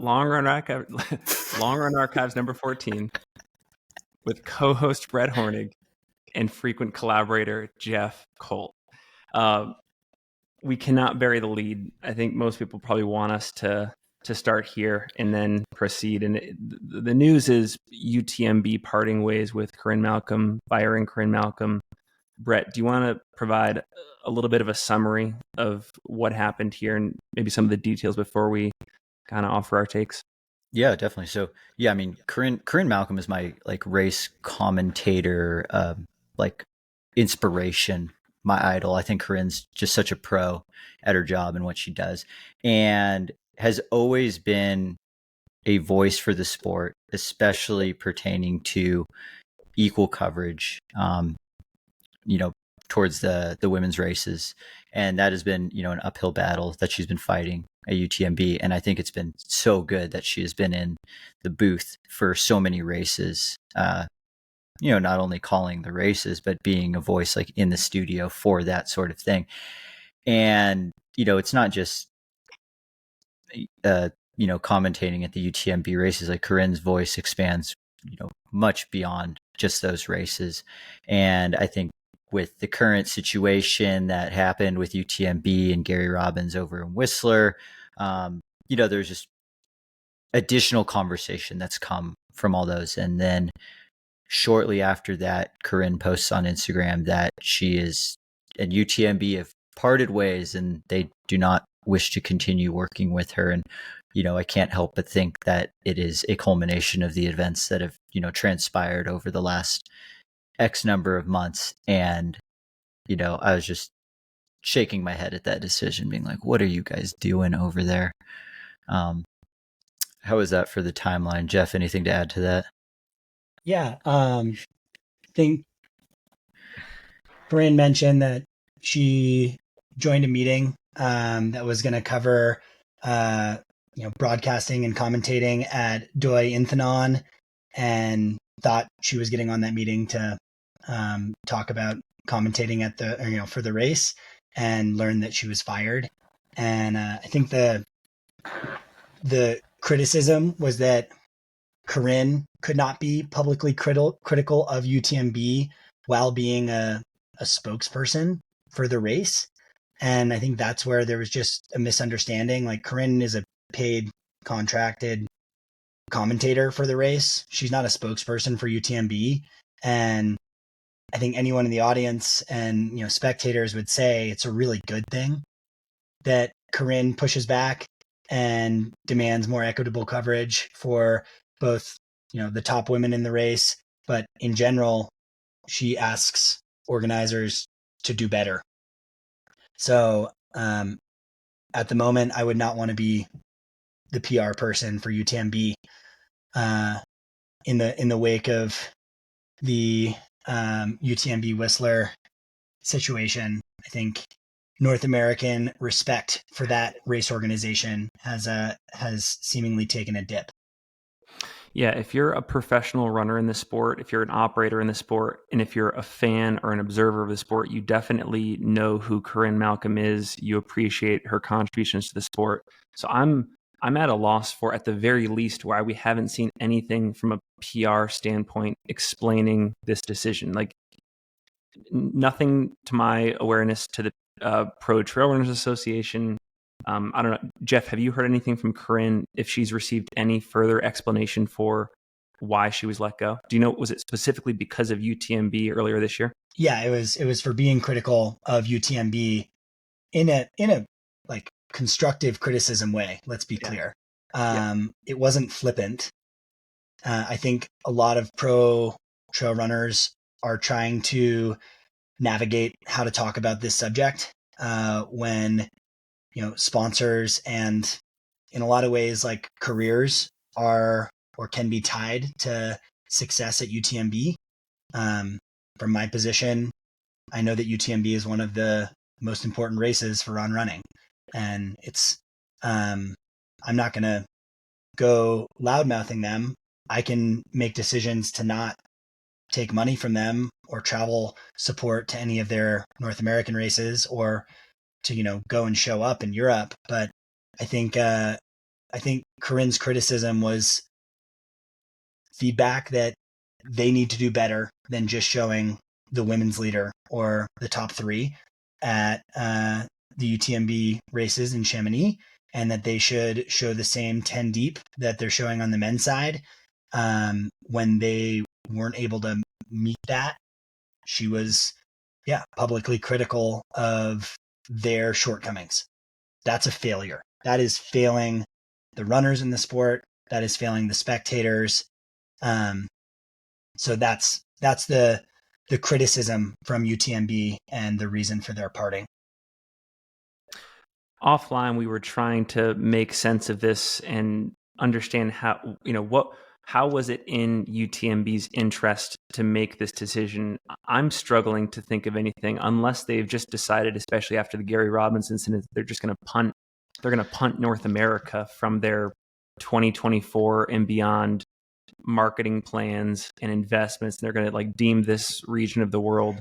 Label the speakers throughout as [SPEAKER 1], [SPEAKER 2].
[SPEAKER 1] Long Run Archive, Long Run Archives number 14 with co-host Brett Hornig and frequent collaborator Jeff Colt. We cannot bury the lead. I think most people probably want us to start here and then proceed. And the news is UTMB parting ways with Corrine Malcolm, firing Corrine Malcolm. Brett, do you want to provide a little bit of a summary of what happened here and maybe some of the details before we kind of offer our takes?
[SPEAKER 2] Yeah, definitely. So yeah, I mean, Corrine Malcolm is my race commentator, inspiration, my idol. I think Corinne's just such a pro at her job and what she does, and has always been a voice for the sport, especially pertaining to equal coverage, towards the women's races. And that has been, an uphill battle that she's been fighting at UTMB. And I think it's been so good that she has been in the booth for so many races, not only calling the races, but being a voice in the studio for that sort of thing. And, it's not just, commentating at the UTMB races. Corinne's voice expands, much beyond just those races. And I think with the current situation that happened with UTMB and Gary Robbins over in Whistler, there's just additional conversation that's come from all those. And then shortly after that, Corrine posts on Instagram that she is and UTMB have parted ways and they do not wish to continue working with her. And, I can't help but think that it is a culmination of the events that have, transpired over the last X number of months. And, I was just shaking my head at that decision, being like, what are you guys doing over there? How is that for the timeline? Jeff, anything to add to that?
[SPEAKER 3] Yeah. I think Corrine mentioned that she joined a meeting that was going to cover, broadcasting and commentating at Doi Inthanon, and thought she was getting on that meeting to talk about commentating at for the race, and learned that she was fired. And I think the criticism was that Corrine could not be publicly critical of UTMB while being a spokesperson for the race. And I think that's where there was just a misunderstanding. Corrine is a paid, contracted commentator for the race. She's not a spokesperson for UTMB. And I think anyone in the audience and, spectators would say it's a really good thing that Corrine pushes back and demands more equitable coverage for both, the top women in the race, but in general, she asks organizers to do better. So at the moment, I would not want to be the PR person for UTMB in the wake of the UTMB Whistler situation. I think North American respect for that race organization has seemingly taken a dip.
[SPEAKER 1] Yeah, if you're a professional runner in the sport, if you're an operator in the sport, and if you're a fan or an observer of the sport, you definitely know who Corrine Malcolm is. You appreciate her contributions to the sport. So I'm at a loss for, at the very least, why we haven't seen anything from a PR standpoint explaining this decision. Nothing to my awareness to the Pro Trail Runners Association. I don't know. Jeff, have you heard anything from Corrine if she's received any further explanation for why she was let go? Do you know, was it specifically because of UTMB earlier this year?
[SPEAKER 3] Yeah, it was for being critical of UTMB in a constructive criticism way. Let's be clear. It wasn't flippant. I think a lot of pro trail runners are trying to navigate how to talk about this subject when sponsors and, in a lot of ways, careers are or can be tied to success at UTMB. From my position, I know that UTMB is one of the most important races for on running, and it's I'm not going to go loudmouthing them. I can make decisions to not take money from them or travel support to any of their North American races, or to go and show up in Europe. But I think Corrine's criticism was feedback that they need to do better than just showing the women's leader or the top three at the UTMB races in Chamonix, and that they should show the same 10 deep that they're showing on the men's side. When they weren't able to meet that, she was, publicly critical of their shortcomings. That's a failure. That is failing the runners in the sport. That is failing the spectators. So that's the criticism from UTMB and the reason for their parting.
[SPEAKER 1] Offline, we were trying to make sense of this and understand how was it in UTMB's interest to make this decision. I'm struggling to think of anything, unless they've just decided, especially after the Gary Robbins incident, they're just going to punt. They're going to punt North America from their 2024 and beyond marketing plans and investments. They're going to deem this region of the world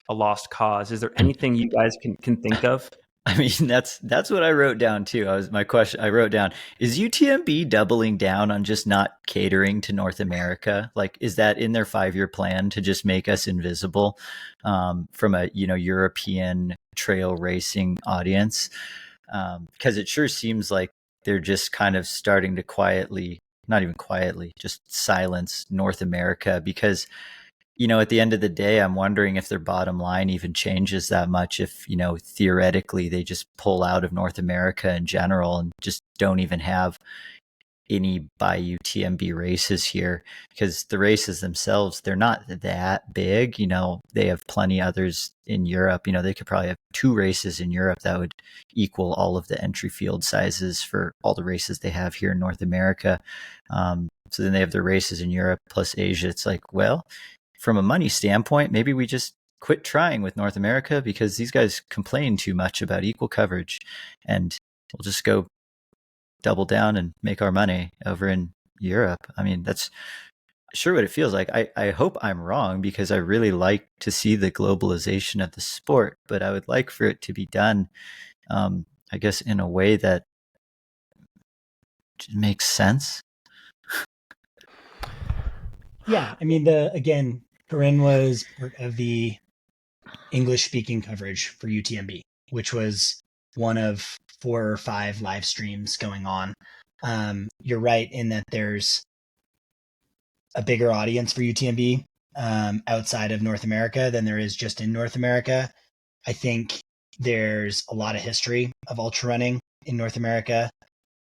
[SPEAKER 1] a lost cause. Is there anything you guys can think of?
[SPEAKER 2] I mean, that's what I wrote down too. I wrote down, is UTMB doubling down on just not catering to North America? Is that in their 5-year plan to just make us invisible from a European trail racing audience? Because it sure seems like they're just kind of starting to not even quietly, just silence North America. Because at the end of the day, I'm wondering if their bottom line even changes that much if, theoretically they just pull out of North America in general and just don't even have any by UTMB races here, because the races themselves, they're not that big. They have plenty others in Europe. They could probably have 2 races in Europe that would equal all of the entry field sizes for all the races they have here in North America. So then they have their races in Europe plus Asia. It's from a money standpoint, maybe we just quit trying with North America because these guys complain too much about equal coverage, and we'll just go double down and make our money over in Europe. I mean, that's sure what it feels like. I hope I'm wrong, because I really like to see the globalization of the sport, but I would like for it to be done, I guess, in a way that makes sense.
[SPEAKER 3] Yeah, I mean, Corrine was part of the English-speaking coverage for UTMB, which was one of 4 or 5 live streams going on. You're right in that there's a bigger audience for UTMB outside of North America than there is just in North America. I think there's a lot of history of ultra running in North America.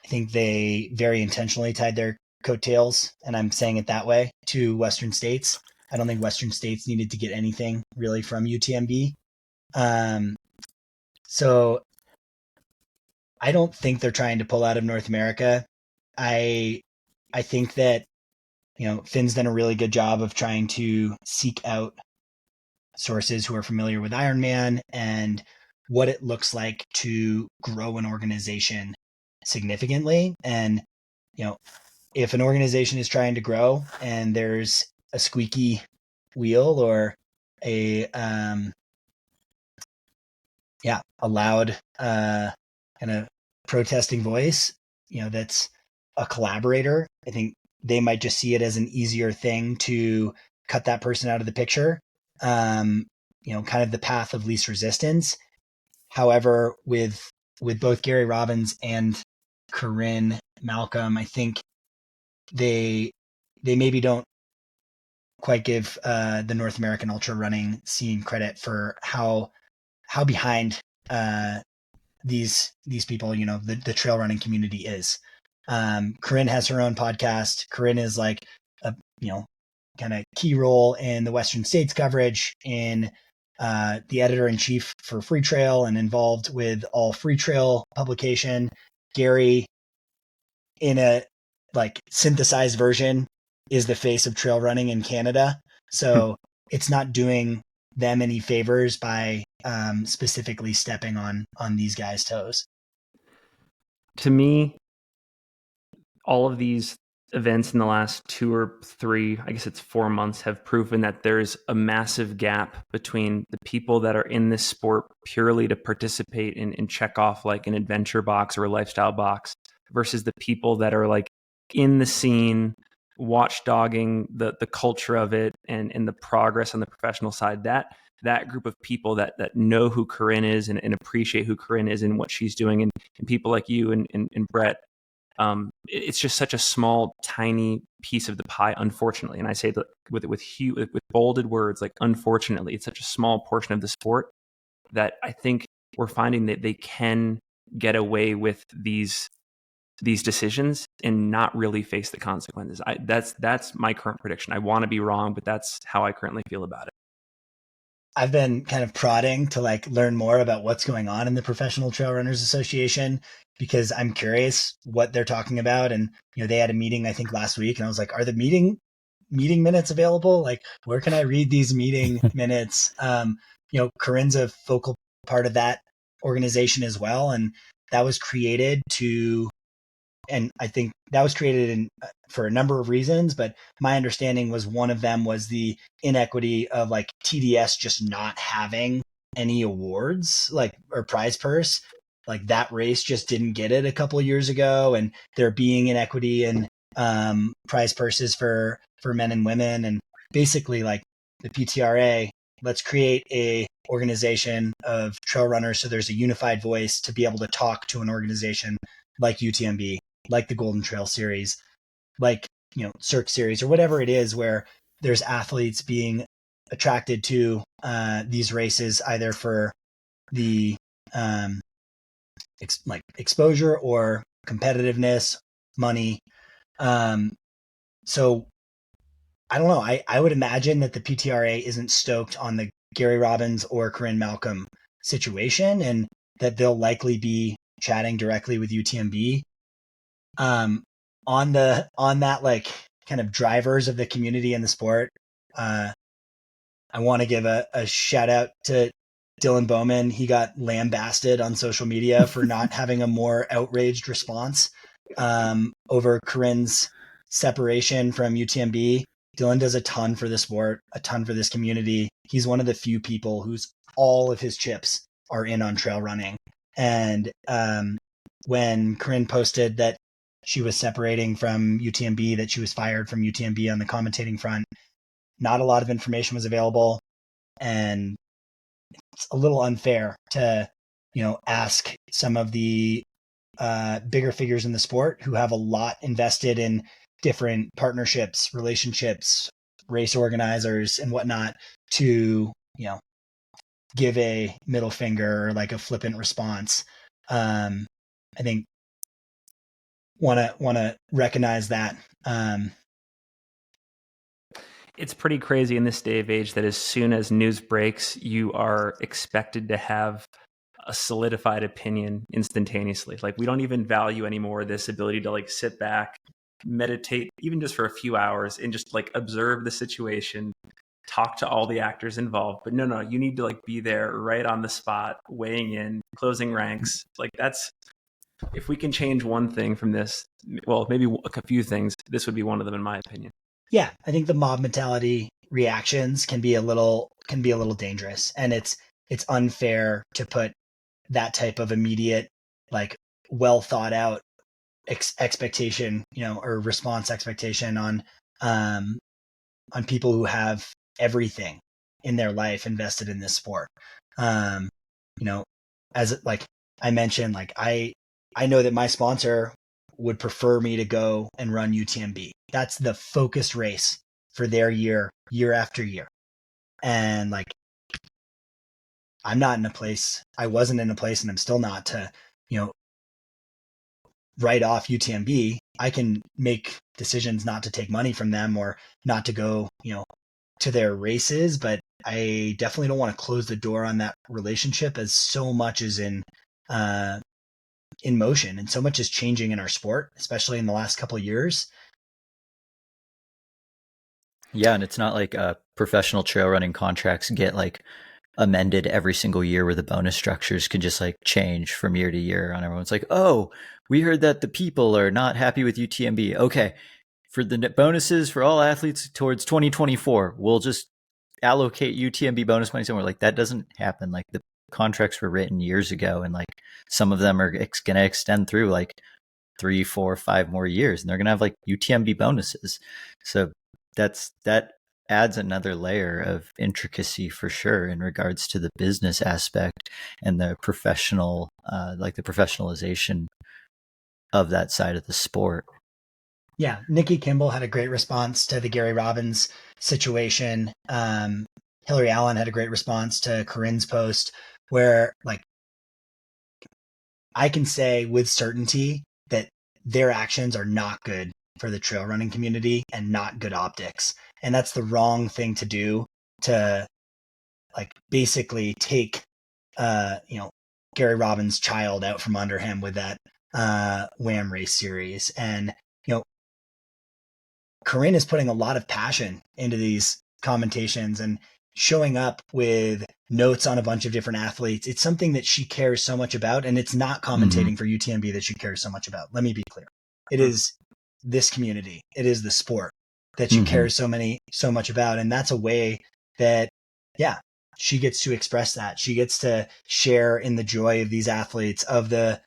[SPEAKER 3] I think they very intentionally tied their coattails, and I'm saying it that way, to Western states. I don't think Western states needed to get anything really from UTMB. So I don't think they're trying to pull out of North America. I think that, Finn's done a really good job of trying to seek out sources who are familiar with Ironman and what it looks like to grow an organization significantly. And, if an organization is trying to grow and there's a squeaky wheel or a loud kind of protesting voice, that's a collaborator, I think they might just see it as an easier thing to cut that person out of the picture. Kind of the path of least resistance. However, with both Gary Robbins and Corrine Malcolm, I think they maybe don't quite give the North American ultra running scene credit for how behind these people, the trail running community is. Corrine has her own podcast. Corrine is a kind of key role in the Western States coverage, in the editor-in-chief for Free Trail, and involved with all Free Trail publication. Gary, in a synthesized version, is the face of trail running in Canada. So it's not doing them any favors by specifically stepping on these guys' toes.
[SPEAKER 1] To me, all of these events in the last 2 or 3, I guess it's 4 months, have proven that there's a massive gap between the people that are in this sport purely to participate and check off an adventure box or a lifestyle box, versus the people that are like in the scene, watchdogging the culture of it and the progress on the professional side. That group of people that know who Corrine is and appreciate who Corrine is and what she's doing, and people like you and Brett. It's just such a small, tiny piece of the pie, unfortunately. And I say that with bolded words, like unfortunately, it's such a small portion of the sport that I think we're finding that they can get away with these decisions and not really face the consequences. That's my current prediction. I want to be wrong, but that's how I currently feel about it.
[SPEAKER 3] I've been kind of prodding to like learn more about what's going on in the Professional Trail Runners Association because I'm curious what they're talking about. And, they had a meeting, I think last week, and I was like, are the meeting minutes available? Like, where can I read these meeting minutes? Corrine's a focal part of that organization as well. And that was created and I think that was created for a number of reasons, but my understanding was one of them was the inequity of like TDS just not having any awards or prize purse. Like that race just didn't get it a couple of years ago, and there being inequity in prize purses for men and women, and basically like the PTRA, let's create a organization of trail runners so there's a unified voice to be able to talk to an organization like UTMB, like the Golden Trail Series, like, Cirque Series or whatever it is, where there's athletes being attracted to these races either for the exposure or competitiveness, money. So I don't know. I would imagine that the PTRA isn't stoked on the Gary Robbins or Corrine Malcolm situation, and that they'll likely be chatting directly with UTMB. On that like kind of drivers of the community and the sport, I want to give a shout out to Dylan Bowman. He got lambasted on social media for not having a more outraged response over Corrine's separation from UTMB. Dylan does a ton for the sport, a ton for this community. He's one of the few people whose all of his chips are in on trail running. And when Corrine posted that she was separating from UTMB, that she was fired from UTMB on the commentating front, not a lot of information was available. And it's a little unfair to, ask some of the bigger figures in the sport who have a lot invested in different partnerships, relationships, race organizers and whatnot to, give a middle finger or like a flippant response. I think want to recognize that.
[SPEAKER 1] It's pretty crazy in this day of age that as soon as news breaks, you are expected to have a solidified opinion instantaneously. Like we don't even value anymore this ability to like sit back, meditate, even just for a few hours and just like observe the situation, talk to all the actors involved. But no, you need to like be there right on the spot, weighing in, closing ranks. Like that's, if we can change one thing from this, well, maybe a few things, this would be one of them in my opinion.
[SPEAKER 3] Yeah, I think the mob mentality reactions can be a little dangerous, and it's unfair to put that type of immediate, like well thought out expectation, or response expectation on people who have everything in their life invested in this sport. As like I mentioned, like I know that my sponsor would prefer me to go and run UTMB. That's the focused race for their year after year. And like, I wasn't in a place, and I'm still not, to, write off UTMB. I can make decisions not to take money from them or not to go, to their races, but I definitely don't want to close the door on that relationship, as so much is in motion and so much is changing in our sport, especially in the last couple of years.
[SPEAKER 2] Yeah, and it's not like professional trail running contracts get like amended every single year, where the bonus structures can just like change from year to year on everyone's like, oh, we heard that the people are not happy with UTMB. Okay, for the bonuses for all athletes towards 2024, we'll just allocate UTMB bonus money somewhere. Like that doesn't happen. Like the contracts were written years ago, and like some of them are going to extend through. Like 3, 4, 5 more years, and they're going to have like UTMB bonuses. So that adds another layer of intricacy for sure in regards to the business aspect and the professional, like the professionalization of that side of the sport.
[SPEAKER 3] Yeah, Nikki Kimball had a great response to the Gary Robbins situation. Hillary Allen had a great response to Corinne's post, where like I can say with certainty that their actions are not good for the trail running community and not good optics. And that's the wrong thing to do, to like basically take Gary Robbins' child out from under him with that Wham race series. And Corrine is putting a lot of passion into these commentations and showing up with notes on a bunch of different athletes. It's something that she cares so much about, and it's not commentating for UTMB that she cares so much about. Let me be clear. It is this community. It is the sport that she cares so much about. And that's a way that, she gets to express that. She gets to share in the joy of these athletes, of the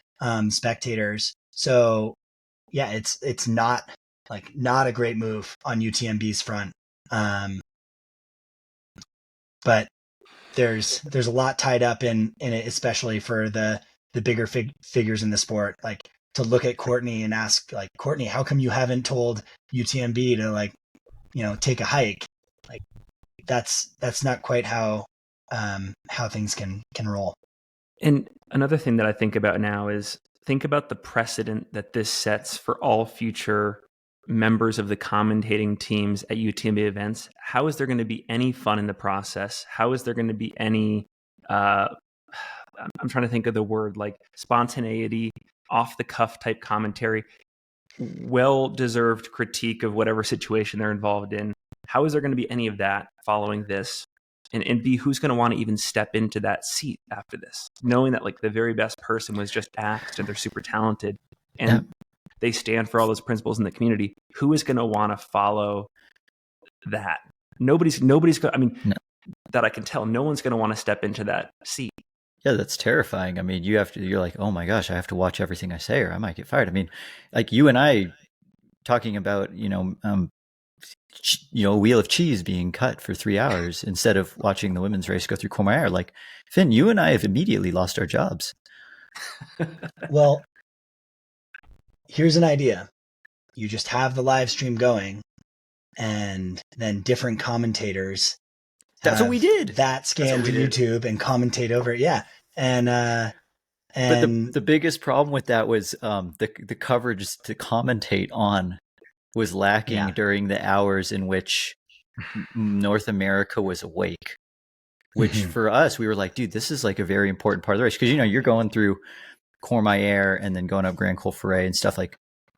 [SPEAKER 3] spectators. So it's not a great move on UTMB's front. But there's a lot tied up in it, especially for the bigger figures in the sport. Like, to look at Courtney and ask, like, Courtney, how come you haven't told UTMB to take a hike? Like, that's not quite how things can roll.
[SPEAKER 1] And another thing that I think about now is, think about the precedent that this sets for all future members of the commentating teams at UTMB events. How is there going to be any fun in the process? How is there going to be any, I'm trying to think of the word, like spontaneity, off the cuff type commentary, well-deserved critique of whatever situation they're involved in? How is there going to be any of that following this? And B, who's going to want to even step into that seat after this, knowing that like the very best person was just axed and they're super talented and they stand for all those principles in the community? Who is going to want to follow that? Nobody's going. I mean, that I can tell, no one's going to want to step into that seat.
[SPEAKER 2] Yeah, that's terrifying. I mean, you're like, oh my gosh, I have to watch everything I say or I might get fired. I mean, like you and I talking about, Wheel of Cheese being cut for 3 hours instead of watching the women's race go through Courmayeur. Like, Finn, you and I have immediately lost our jobs.
[SPEAKER 3] Well, here's an idea. You just have the live stream going, and then different commentators.
[SPEAKER 2] That's what we did.
[SPEAKER 3] That scanned to YouTube and commentate over it. Yeah. And
[SPEAKER 2] but the biggest problem with that was the coverage to commentate on was lacking during the hours in which North America was awake, which for us, we were like, dude, this is like a very important part of the race. Cause you're going through Courmayeur and then going up Grand Col Ferret and stuff like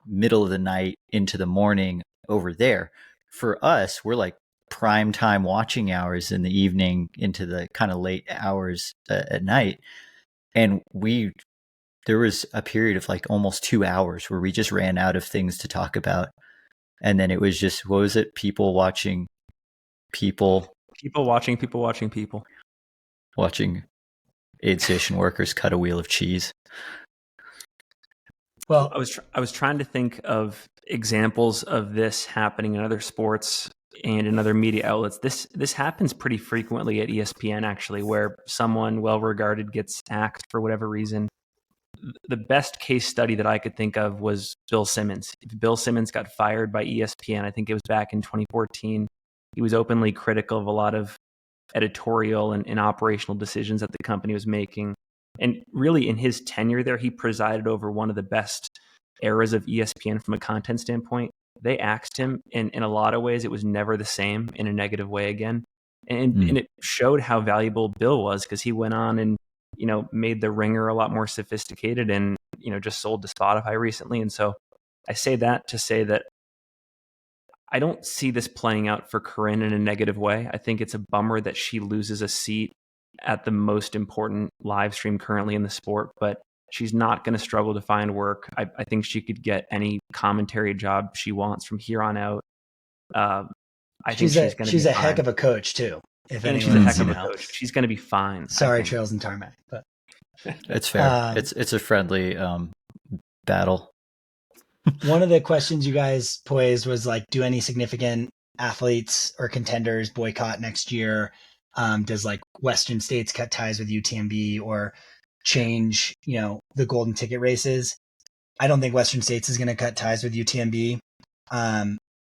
[SPEAKER 2] middle of the night into the morning over there. For us, we're like prime time watching hours in the evening into the kind of late hours at night. And there was a period of like almost 2 hours where we just ran out of things to talk about. And then it was just, what was it? People watching people.
[SPEAKER 1] People watching people watching people.
[SPEAKER 2] Watching aid station workers cut a wheel of cheese.
[SPEAKER 3] Well,
[SPEAKER 1] I was trying to think of examples of this happening in other sports and in other media outlets. This happens pretty frequently at ESPN, actually, where someone well-regarded gets axed for whatever reason. The best case study that I could think of was Bill Simmons. If Bill Simmons got fired by ESPN, I think it was back in 2014. He was openly critical of a lot of editorial and operational decisions that the company was making. And really, in his tenure there, he presided over one of the best eras of ESPN from a content standpoint. They axed him, and in a lot of ways, it was never the same in a negative way again. And it showed how valuable Bill was, because he went on and made the Ringer a lot more sophisticated and, just sold to Spotify recently. And so I say that to say that I don't see this playing out for Corrine in a negative way. I think it's a bummer that she loses a seat at the most important live stream currently in the sport, but she's not going to struggle to find work. I think she could get any commentary job she wants from here on out. I think
[SPEAKER 3] she's a heck of a coach too. If
[SPEAKER 1] and she's a heck of a coach. She's going to be fine.
[SPEAKER 3] Sorry, Trails and Tarmac, but
[SPEAKER 2] it's fair. It's a friendly battle.
[SPEAKER 3] One of the questions you guys posed was like, do any significant athletes or contenders boycott next year? Does like Western States cut ties with UTMB or change, the golden ticket races? I don't think Western States is going to cut ties with UTMB.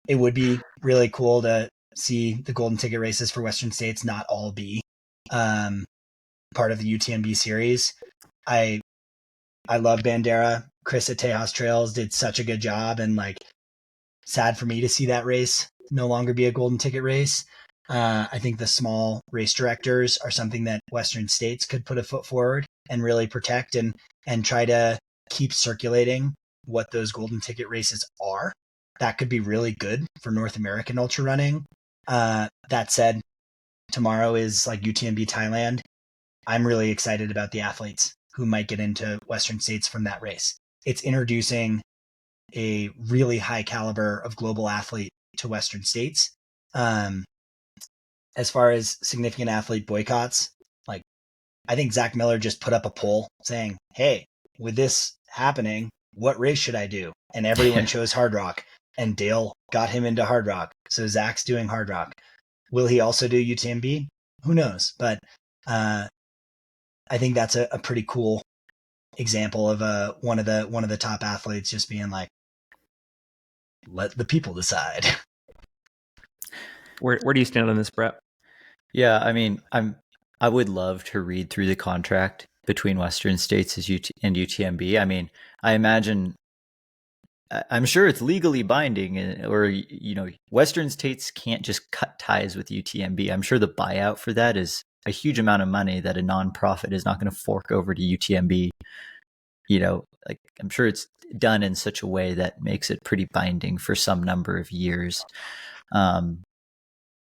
[SPEAKER 3] It would be really cool to see the golden ticket races for Western States not all be part of the UTMB series. I love Bandera. Chris at Tejas Trails did such a good job, and like sad for me to see that race no longer be a golden ticket race. I think the small race directors are something that Western States could put a foot forward and really protect and try to keep circulating what those golden ticket races are. That could be really good for North American ultra running. That said, tomorrow is like UTMB Thailand. I'm really excited about the athletes who might get into Western States from that race. It's introducing a really high caliber of global athlete to Western States. As far as significant athlete boycotts, like I think Zach Miller just put up a poll saying, hey, with this happening, what race should I do? And everyone chose Hardrock, and Dale got him into Hardrock. So Zach's doing Hardrock. Will he also do UTMB? Who knows? But I think that's a pretty cool example of one of the top athletes just being like, let the people decide.
[SPEAKER 1] Where do you stand on this, Brett?
[SPEAKER 2] Yeah, I mean, I would love to read through the contract between Western States and UTMB. I mean, I imagine, I'm sure it's legally binding, or Western States can't just cut ties with UTMB. I'm sure the buyout for that is a huge amount of money that a nonprofit is not going to fork over to UTMB. Like I'm sure it's done in such a way that makes it pretty binding for some number of years.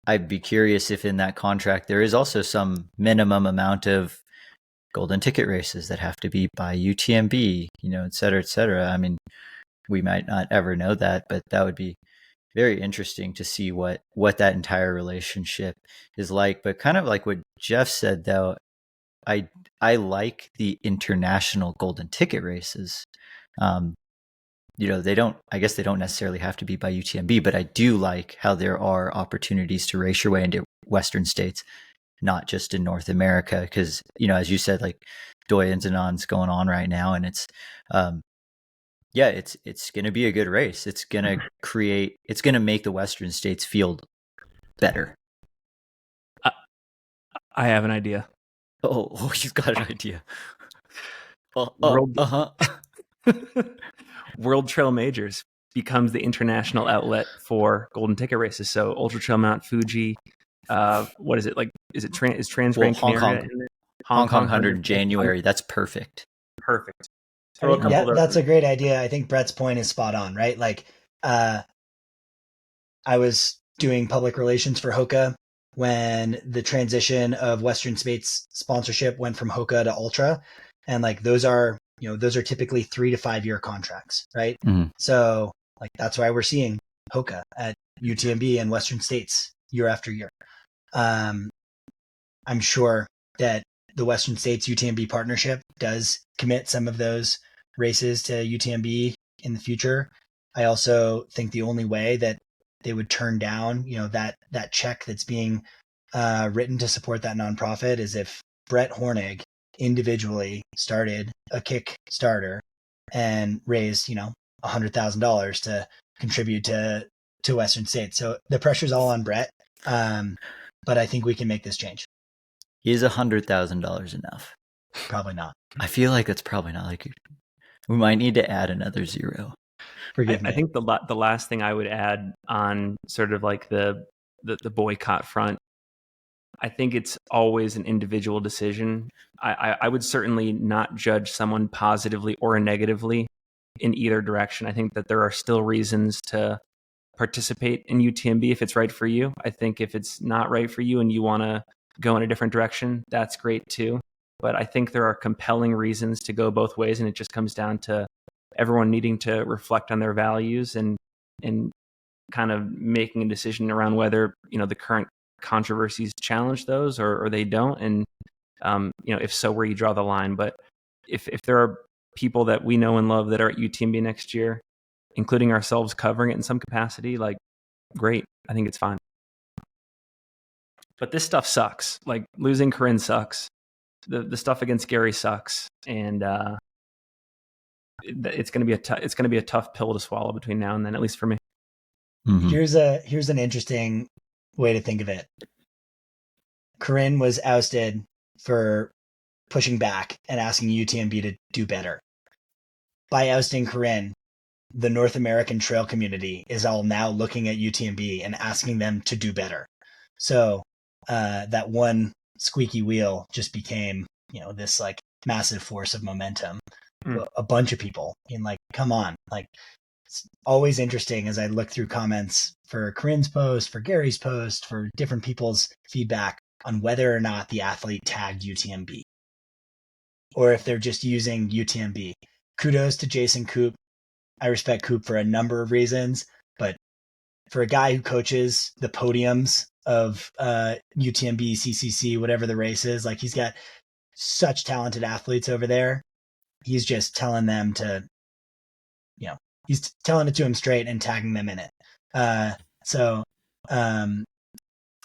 [SPEAKER 2] I'd be curious if in that contract there is also some minimum amount of golden ticket races that have to be by UTMB, et cetera, et cetera. I mean, we might not ever know that, but that would be very interesting to see what that entire relationship is like. But kind of like what Jeff said, though, I like the international golden ticket races. They don't necessarily have to be by UTMB, but I do like how there are opportunities to race your way into Western States, not just in North America. Because, as you said, like Doi and Zanon's going on right now, and it's going to be a good race. It's going to make the Western States feel better.
[SPEAKER 1] I have an idea.
[SPEAKER 2] Oh, you've got an idea.
[SPEAKER 1] World Trail Majors becomes the international outlet for golden ticket races. So Ultra Trail Mount Fuji, what is it like? Is Trans Gran Canaria in there?
[SPEAKER 2] Hong Kong 100 in January. That's perfect.
[SPEAKER 1] Perfect.
[SPEAKER 3] That's a great idea. I think Brett's point is spot on, right? Like, I was doing public relations for Hoka when the transition of Western States sponsorship went from Hoka to Ultra, and like those are typically 3 to 5 year contracts, right?
[SPEAKER 2] Mm-hmm.
[SPEAKER 3] So like that's why we're seeing Hoka at UTMB and Western States year after year. I'm sure that the Western States UTMB partnership does commit some of those races to UTMB in the future. I also think the only way that they would turn down, that check that's being written to support that nonprofit is if Brett Hornig individually started a Kickstarter and raised, $100,000 to contribute to Western States. So the pressure's all on Brett, but I think we can make this change.
[SPEAKER 2] Is $100,000 enough?
[SPEAKER 3] Probably not.
[SPEAKER 2] I feel like it's probably not. Like we might need to add another zero.
[SPEAKER 3] Forgive me.
[SPEAKER 1] I think the last thing I would add on sort of like the boycott front, I think it's always an individual decision. I would certainly not judge someone positively or negatively in either direction. I think that there are still reasons to participate in UTMB if it's right for you. I think if it's not right for you and you want to go in a different direction, that's great too. But I think there are compelling reasons to go both ways, and it just comes down to everyone needing to reflect on their values and kind of making a decision around whether the current controversies challenge those or they don't, and if so, where you draw the line. But if there are people that we know and love that are at UTMB next year, including ourselves covering it in some capacity, like, great. I think it's fine. But this stuff sucks. Like, losing Corrine sucks. The stuff against Gary sucks, and it's going to be a tough pill to swallow between now and then, at least for me.
[SPEAKER 2] Mm-hmm.
[SPEAKER 3] Here's an interesting way to think of it. Corrine was ousted for pushing back and asking UTMB to do better. By ousting Corrine, the North American trail community is all now looking at UTMB and asking them to do better. So that one squeaky wheel just became, this like massive force of momentum. A bunch of people being like, come on. Like, it's always interesting as I look through comments for Corrine's post, for Gary's post, for different people's feedback on whether or not the athlete tagged UTMB or if they're just using UTMB. Kudos to Jason Koop. I respect Koop for a number of reasons, but for a guy who coaches the podiums of UTMB, CCC, whatever the race is, like, he's got such talented athletes over there. He's just telling them to, he's telling it to them straight and tagging them in it. So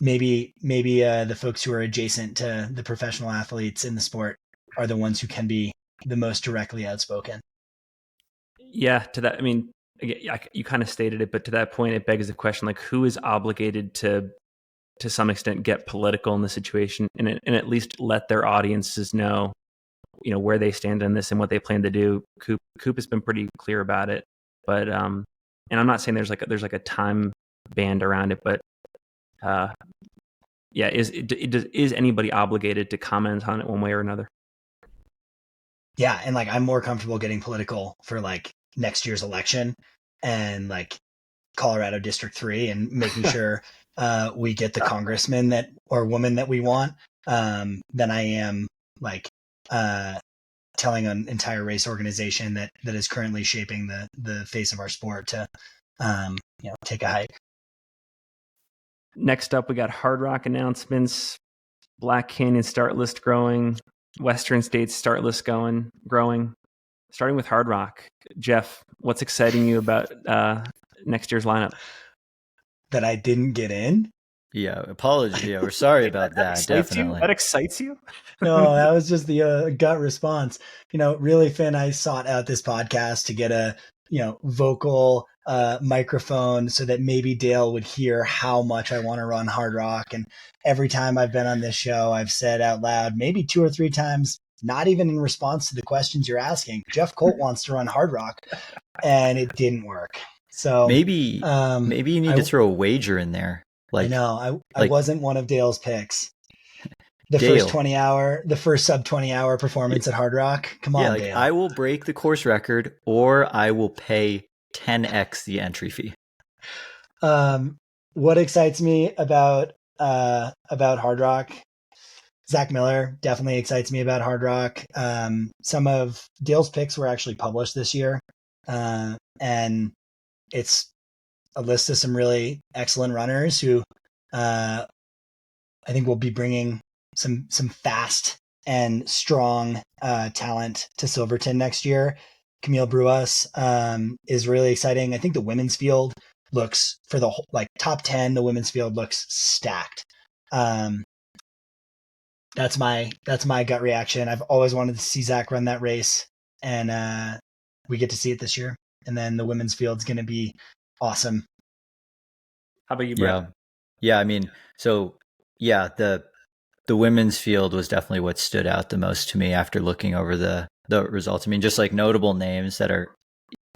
[SPEAKER 3] maybe the folks who are adjacent to the professional athletes in the sport are the ones who can be the most directly outspoken.
[SPEAKER 1] Yeah, to that, I mean, you kind of stated it, but to that point, it begs the question, like, who is obligated to some extent get political in the situation and at least let their audiences know, where they stand on this and what they plan to do. Coop has been pretty clear about it, but and I'm not saying there's like a time band around it, but is anybody obligated to comment on it one way or another?
[SPEAKER 3] Yeah, and like, I'm more comfortable getting political for like next year's election and like Colorado District 3 and making sure we get the congressman or woman that we want than I am like telling an entire race organization that is currently shaping the face of our sport to take a hike.
[SPEAKER 1] Next up, we got Hardrock announcements. Black Canyon start list growing. Western States start list growing. Starting with Hardrock, Jeff, what's exciting you about next year's lineup?
[SPEAKER 3] That I didn't get in?
[SPEAKER 2] Yeah, apology. Yeah, we're sorry about that. Definitely.
[SPEAKER 1] That excites you?
[SPEAKER 3] No, that was just the gut response. Really, Finn, I sought out this podcast to get a vocal microphone so that maybe Dale would hear how much I want to run Hardrock. And every time I've been on this show, I've said out loud, maybe 2 or 3 times, not even in response to the questions you're asking, Jeff Colt wants to run Hardrock, and it didn't work. So
[SPEAKER 2] maybe you need to throw a wager in there. Like,
[SPEAKER 3] I know I wasn't one of Dale's picks. The
[SPEAKER 2] Dale.
[SPEAKER 3] first sub 20 hour performance at Hardrock. Come on, Dale.
[SPEAKER 2] I will break the course record, or I will pay 10x the entry fee.
[SPEAKER 3] What excites me about Hardrock? Zach Miller definitely excites me about Hardrock. Some of Dale's picks were actually published this year, and it's a list of some really excellent runners who I think will be bringing some fast and strong talent to Silverton next year. Camille Bruas is really exciting. I think the women's field looks, for the whole, like, top 10, the women's field looks stacked. That's my gut reaction. I've always wanted to see Zach run that race, and we get to see it this year. And then the women's field's going to be awesome.
[SPEAKER 1] How about you, Brett?
[SPEAKER 2] Yeah. I mean, so yeah, the women's field was definitely what stood out the most to me after looking over the results. I mean, just like notable names that are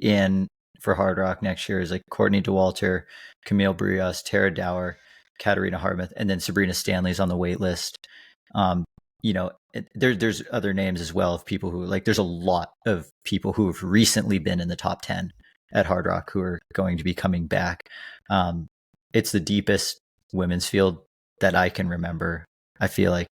[SPEAKER 2] in for Hardrock next year is like Courtney DeWalter, Camille Brios, Tara Dower, Katarina Hartmuth, and then Sabrina Stanley's on the wait list. There's other names as well of people who, like, there's a lot of people who have recently been in the top 10 at Hardrock who are going to be coming back. It's the deepest women's field that I can remember, I feel like,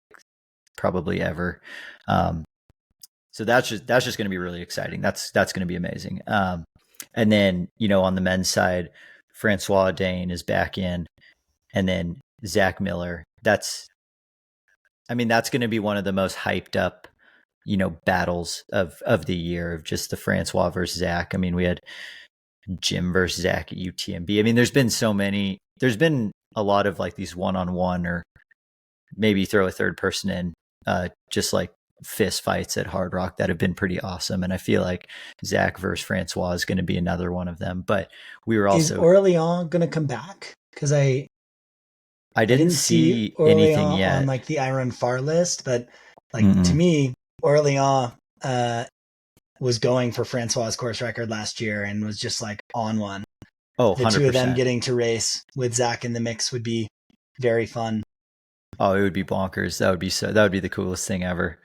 [SPEAKER 2] probably ever. So that's just going to be really exciting. That's going to be amazing. And then, on the men's side, Francois Dane is back in, and then Zach Miller. That's going to be one of the most hyped up, battles of the year, of just the Francois versus Zach. I mean, we had Jim versus Zach at UTMB. I mean, there's been a lot of like these one-on-one, or maybe throw a third person in, just like fist fights at Hardrock that have been pretty awesome. And I feel like Zach versus Francois is going to be another one of them. But we were also...
[SPEAKER 3] Is Orléans going to come back? Because I
[SPEAKER 2] didn't see anything yet
[SPEAKER 3] on like the iRun Far list, but like to me, Orléans was going for Francois' course record last year and was just like on one.
[SPEAKER 2] Oh,
[SPEAKER 3] the
[SPEAKER 2] 100%.
[SPEAKER 3] two of them getting to race with Zach in the mix would be very fun.
[SPEAKER 2] Oh, it would be bonkers. That would be the coolest thing ever.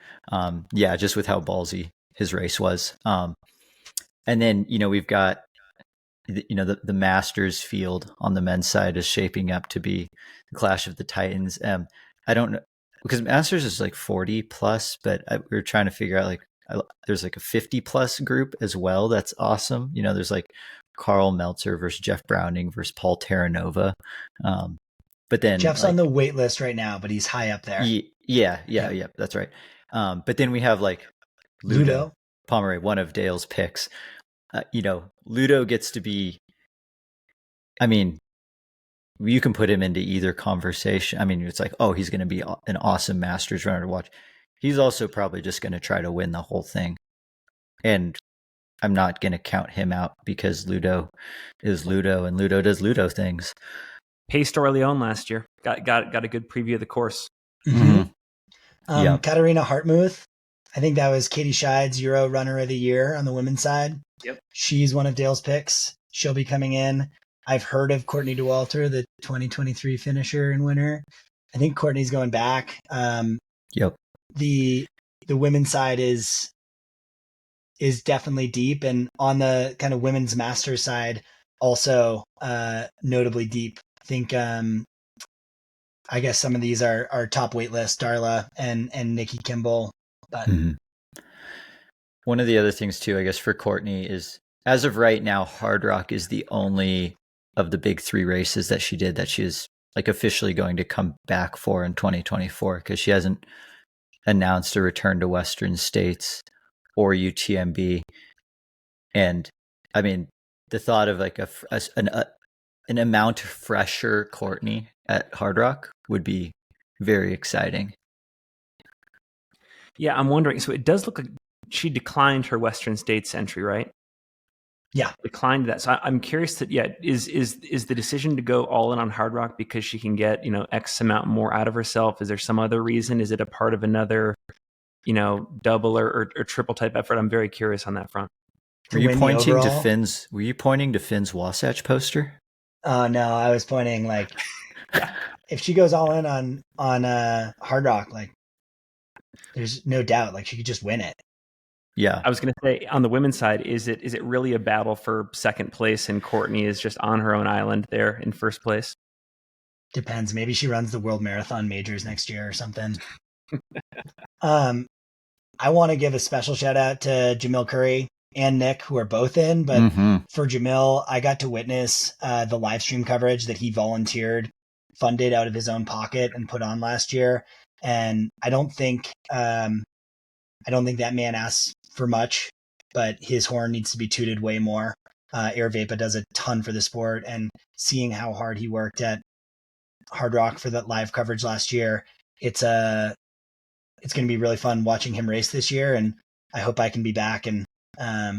[SPEAKER 2] Yeah, just with how ballsy his race was. And then, we've got, the Masters field on the men's side is shaping up to be the Clash of the Titans. I don't know, because Masters is like 40 plus, but we were trying to figure out there's like a 50 plus group as well. That's awesome. There's like Carl Meltzer versus Jeff Browning versus Paul Terranova. But then
[SPEAKER 3] Jeff's on the wait list right now, but he's high up there.
[SPEAKER 2] Yeah, that's right. But then we have like Ludo Pomeroy, one of Dale's picks. Ludo gets to be, I mean, you can put him into either conversation. I mean, it's like, oh, he's going to be an awesome Masters runner to watch. He's also probably just going to try to win the whole thing. And I'm not going to count him out because Ludo is Ludo and Ludo does Ludo things.
[SPEAKER 1] Paced Orléans last year. Got a good preview of the course.
[SPEAKER 2] Mm-hmm.
[SPEAKER 3] Katarina Hartmuth. I think that was Katie Scheid's Euro Runner of the Year on the women's side.
[SPEAKER 1] Yep. She's
[SPEAKER 3] one of Dale's picks. She'll be coming in. I've heard of Courtney Dauwalter, the 2023 finisher and winner. I think Courtney's going back.
[SPEAKER 2] Yep.
[SPEAKER 3] The women's side is definitely deep, and on the kind of women's master side, also notably deep. I think I guess some of these are top wait list, Darla and Nikki Kimball. But
[SPEAKER 2] one of the other things too, I guess, for Courtney is, as of right now, Hardrock is the only of the big three races that she did that she is like officially going to come back for in 2024, because she hasn't announced a return to Western States or UTMB. And I mean, the thought of like an amount fresher Courtney at Hardrock would be very exciting.
[SPEAKER 1] Yeah, I'm wondering. So it does look like she declined her Western States entry, right?
[SPEAKER 3] Yeah,
[SPEAKER 1] declined that. So I'm curious that, is the decision to go all in on Hardrock because she can get, X amount more out of herself? Is there some other reason? Is it a part of another, double or triple type effort? I'm very curious on that front.
[SPEAKER 2] Were you pointing to Finn's Wasatch poster?
[SPEAKER 3] Oh no, I was pointing like if she goes all in on Hardrock, like there's no doubt, like she could just win it.
[SPEAKER 2] Yeah.
[SPEAKER 1] I was going to say, on the women's side, is it really a battle for second place and Courtney is just on her own island there in first place?
[SPEAKER 3] Depends. Maybe she runs the World Marathon Majors next year or something. I want to give a special shout out to Jamil Curry and Nick, who are both in, but for Jamil, I got to witness the live stream coverage that he volunteered, funded out of his own pocket and put on last year. And I don't think that man asks for much, but his horn needs to be tooted way more. Air Vapa does a ton for the sport, and seeing how hard he worked at Hardrock for that live coverage last year, it's going to be really fun watching him race this year. And I hope I can be back and have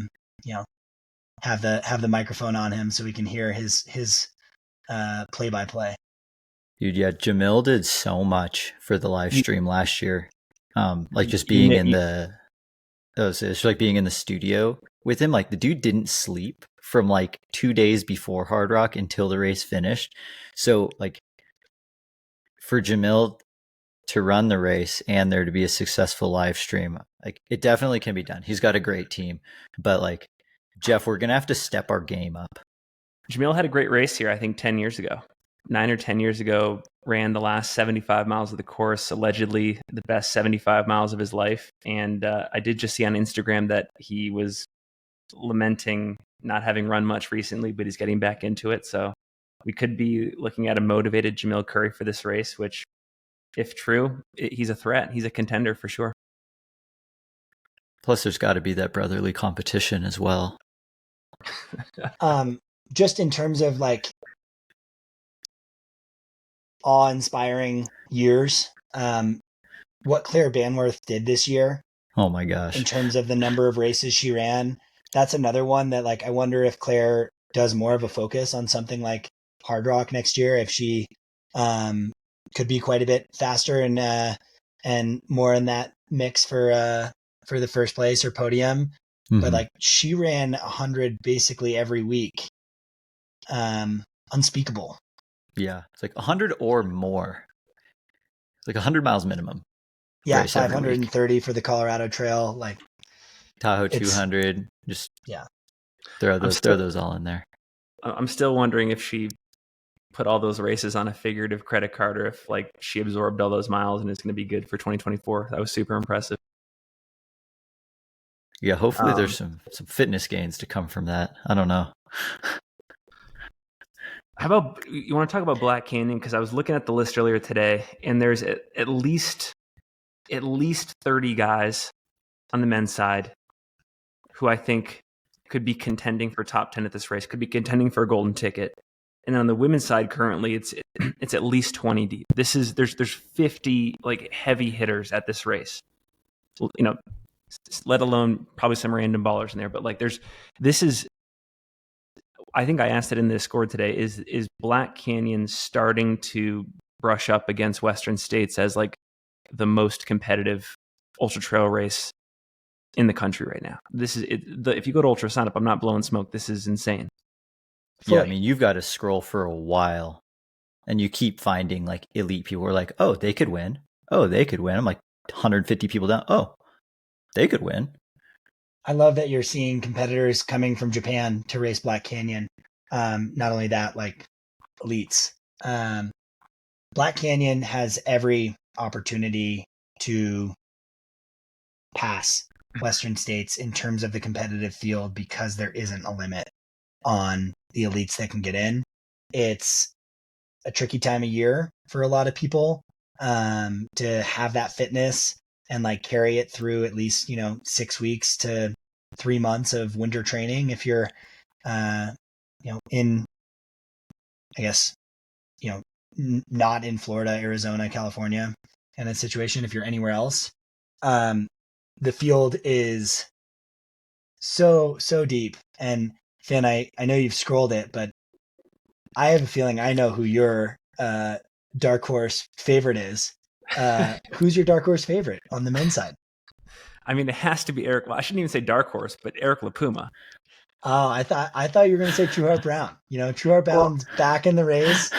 [SPEAKER 3] the microphone on him so we can hear his play by play.
[SPEAKER 2] Dude, yeah, Jamil did so much for the live stream last year. Like just being it's like being in the studio with him. Like the dude didn't sleep from like 2 days before Hardrock until the race finished. So like for Jamil to run the race and there to be a successful live stream, like it definitely can be done. He's got a great team, but like Jeff, we're gonna have to step our game up.
[SPEAKER 1] Jamil had a great race here, I think 9 or 10 years ago, ran the last 75 miles of the course, allegedly the best 75 miles of his life. And I did just see on Instagram that he was lamenting not having run much recently, but he's getting back into it. So we could be looking at a motivated Jamil Curry for this race, which, if true, he's a threat. He's a contender for sure.
[SPEAKER 2] Plus, there's got to be that brotherly competition as well.
[SPEAKER 3] Just in terms of like awe-inspiring years, what Claire Banworth did this year
[SPEAKER 2] Oh my gosh.
[SPEAKER 3] in terms of the number of races she ran, that's another one that like I wonder if Claire does more of a focus on something like Hardrock next year, if she could be quite a bit faster and more in that mix for the first place or podium. But like she ran 100 basically every week. Unspeakable.
[SPEAKER 2] Yeah, it's like 100 or more. It's like 100 miles minimum.
[SPEAKER 3] Yeah, 530 for the Colorado Trail, like
[SPEAKER 2] Tahoe 200. Just
[SPEAKER 3] yeah,
[SPEAKER 2] throw those all in there.
[SPEAKER 1] I'm still wondering if she put all those races on a figurative credit card, or if like she absorbed all those miles and is going to be good for 2024. That was super impressive.
[SPEAKER 2] Yeah, hopefully there's some fitness gains to come from that. I don't know.
[SPEAKER 1] How about, you want to talk about Black Canyon? Because I was looking at the list earlier today, and there's at least 30 guys on the men's side who I think could be contending for top 10 at this race, could be contending for a golden ticket. And on the women's side, currently it's at least 20 deep. There's 50 like heavy hitters at this race. You know, let alone probably some random ballers in there. But like I think I asked it in the Discord today, is Black Canyon starting to brush up against Western States as like the most competitive ultra trail race in the country right now? This is if you go to Ultra Sign Up, I'm not blowing smoke. This is insane.
[SPEAKER 2] Yeah, I mean, you've got to scroll for a while and you keep finding like elite people who are like, oh, they could win. Oh, they could win. I'm like 150 people down. Oh, they could win.
[SPEAKER 3] I love that you're seeing competitors coming from Japan to race Black Canyon. Not only that, like elites. Black Canyon has every opportunity to pass Western States in terms of the competitive field because there isn't a limit on the elites that can get in. It's a tricky time of year for a lot of people to have that fitness and like carry it through at least 6 weeks to 3 months of winter training. If you're in, I guess, not in Florida, Arizona, California in a situation, if you're anywhere else, the field is so deep. And Finn, I know you've scrolled it, but I have a feeling I know who your dark horse favorite is. Who's your dark horse favorite on the men's side?
[SPEAKER 1] I mean, it has to be Eric. Well, I shouldn't even say dark horse, but Eric LaPuma.
[SPEAKER 3] Oh, I thought you were going to say True Heart Brown. True Heart Brown's back in the race,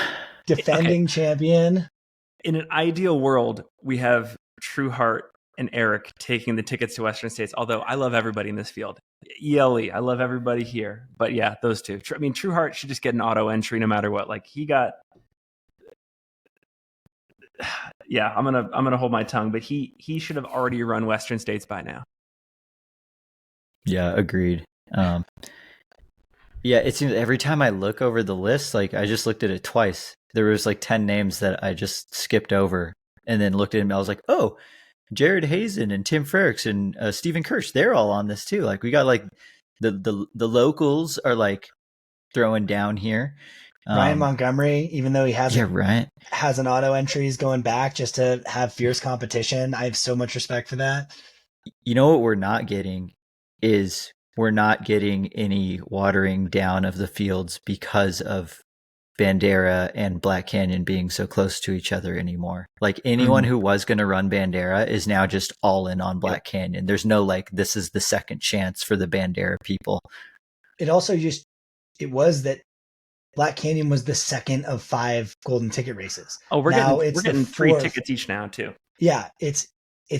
[SPEAKER 3] defending champion.
[SPEAKER 1] In an ideal world, we have True Heart and Eric taking the tickets to Western States. Although I love everybody in this field. ELE, I love everybody here. But yeah, those two. I mean, True Heart should just get an auto entry no matter what. Like he got. Yeah, I'm gonna hold my tongue, but he should have already run Western States by now.
[SPEAKER 2] Yeah, agreed. Yeah, it seems every time I look over the list, like I just looked at it twice. There was like 10 names that I just skipped over and then looked at him. I was like, oh, Jared Hazen and Tim Frericks and Stephen Kirsch, they're all on this too. Like we got like the locals are like throwing down here.
[SPEAKER 3] Ryan Montgomery, even though he has an auto entry, he's going back just to have fierce competition. I have so much respect for that.
[SPEAKER 2] You know what we're not getting is we're not getting any watering down of the fields because of Bandera and Black Canyon being so close to each other anymore. Like anyone who was going to run Bandera is now just all in on Black Canyon. There's no like, this is the second chance for the Bandera people.
[SPEAKER 3] It also it was that Black Canyon was the second of 5 golden ticket races.
[SPEAKER 1] Oh, we're getting 3 tickets each now too.
[SPEAKER 3] Yeah, it's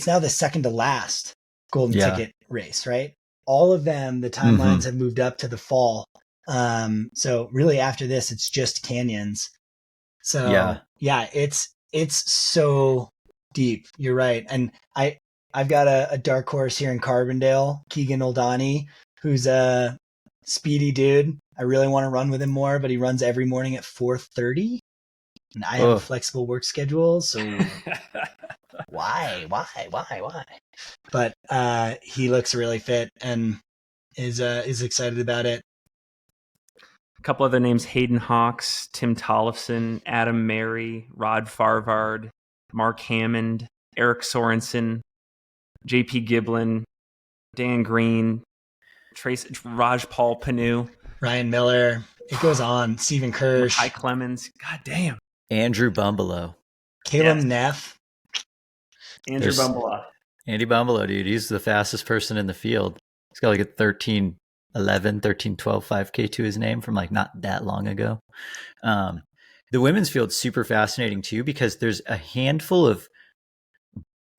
[SPEAKER 3] now the second to last golden ticket race, right? All of them, the timelines have moved up to the fall. So really after this, it's just canyons. So yeah, it's so deep. You're right. And I've got a dark horse here in Carbondale, Keegan Oldani, who's a speedy dude. I really want to run with him more, but he runs every morning at 4:30 and I have a flexible work schedule. So why? But he looks really fit and is excited about it.
[SPEAKER 1] couple other names: Hayden Hawks, Tim Tollefson, Adam Mary, Rod Farvard, Mark Hammond, Eric Sorensen, JP Giblin, Dan Green, Raj Paul Panu,
[SPEAKER 3] Ryan Miller. It goes on. Stephen Kirsch.
[SPEAKER 1] Kai Clemens. God damn.
[SPEAKER 2] Andrew Bumbalo.
[SPEAKER 3] Caleb Neff.
[SPEAKER 1] Andrew Bumbalo.
[SPEAKER 2] Andy Bumbalo, dude. He's the fastest person in the field. He's got like a 13-11, 13-12 5K to his name from like not that long ago. The women's field's super fascinating too, because there's a handful of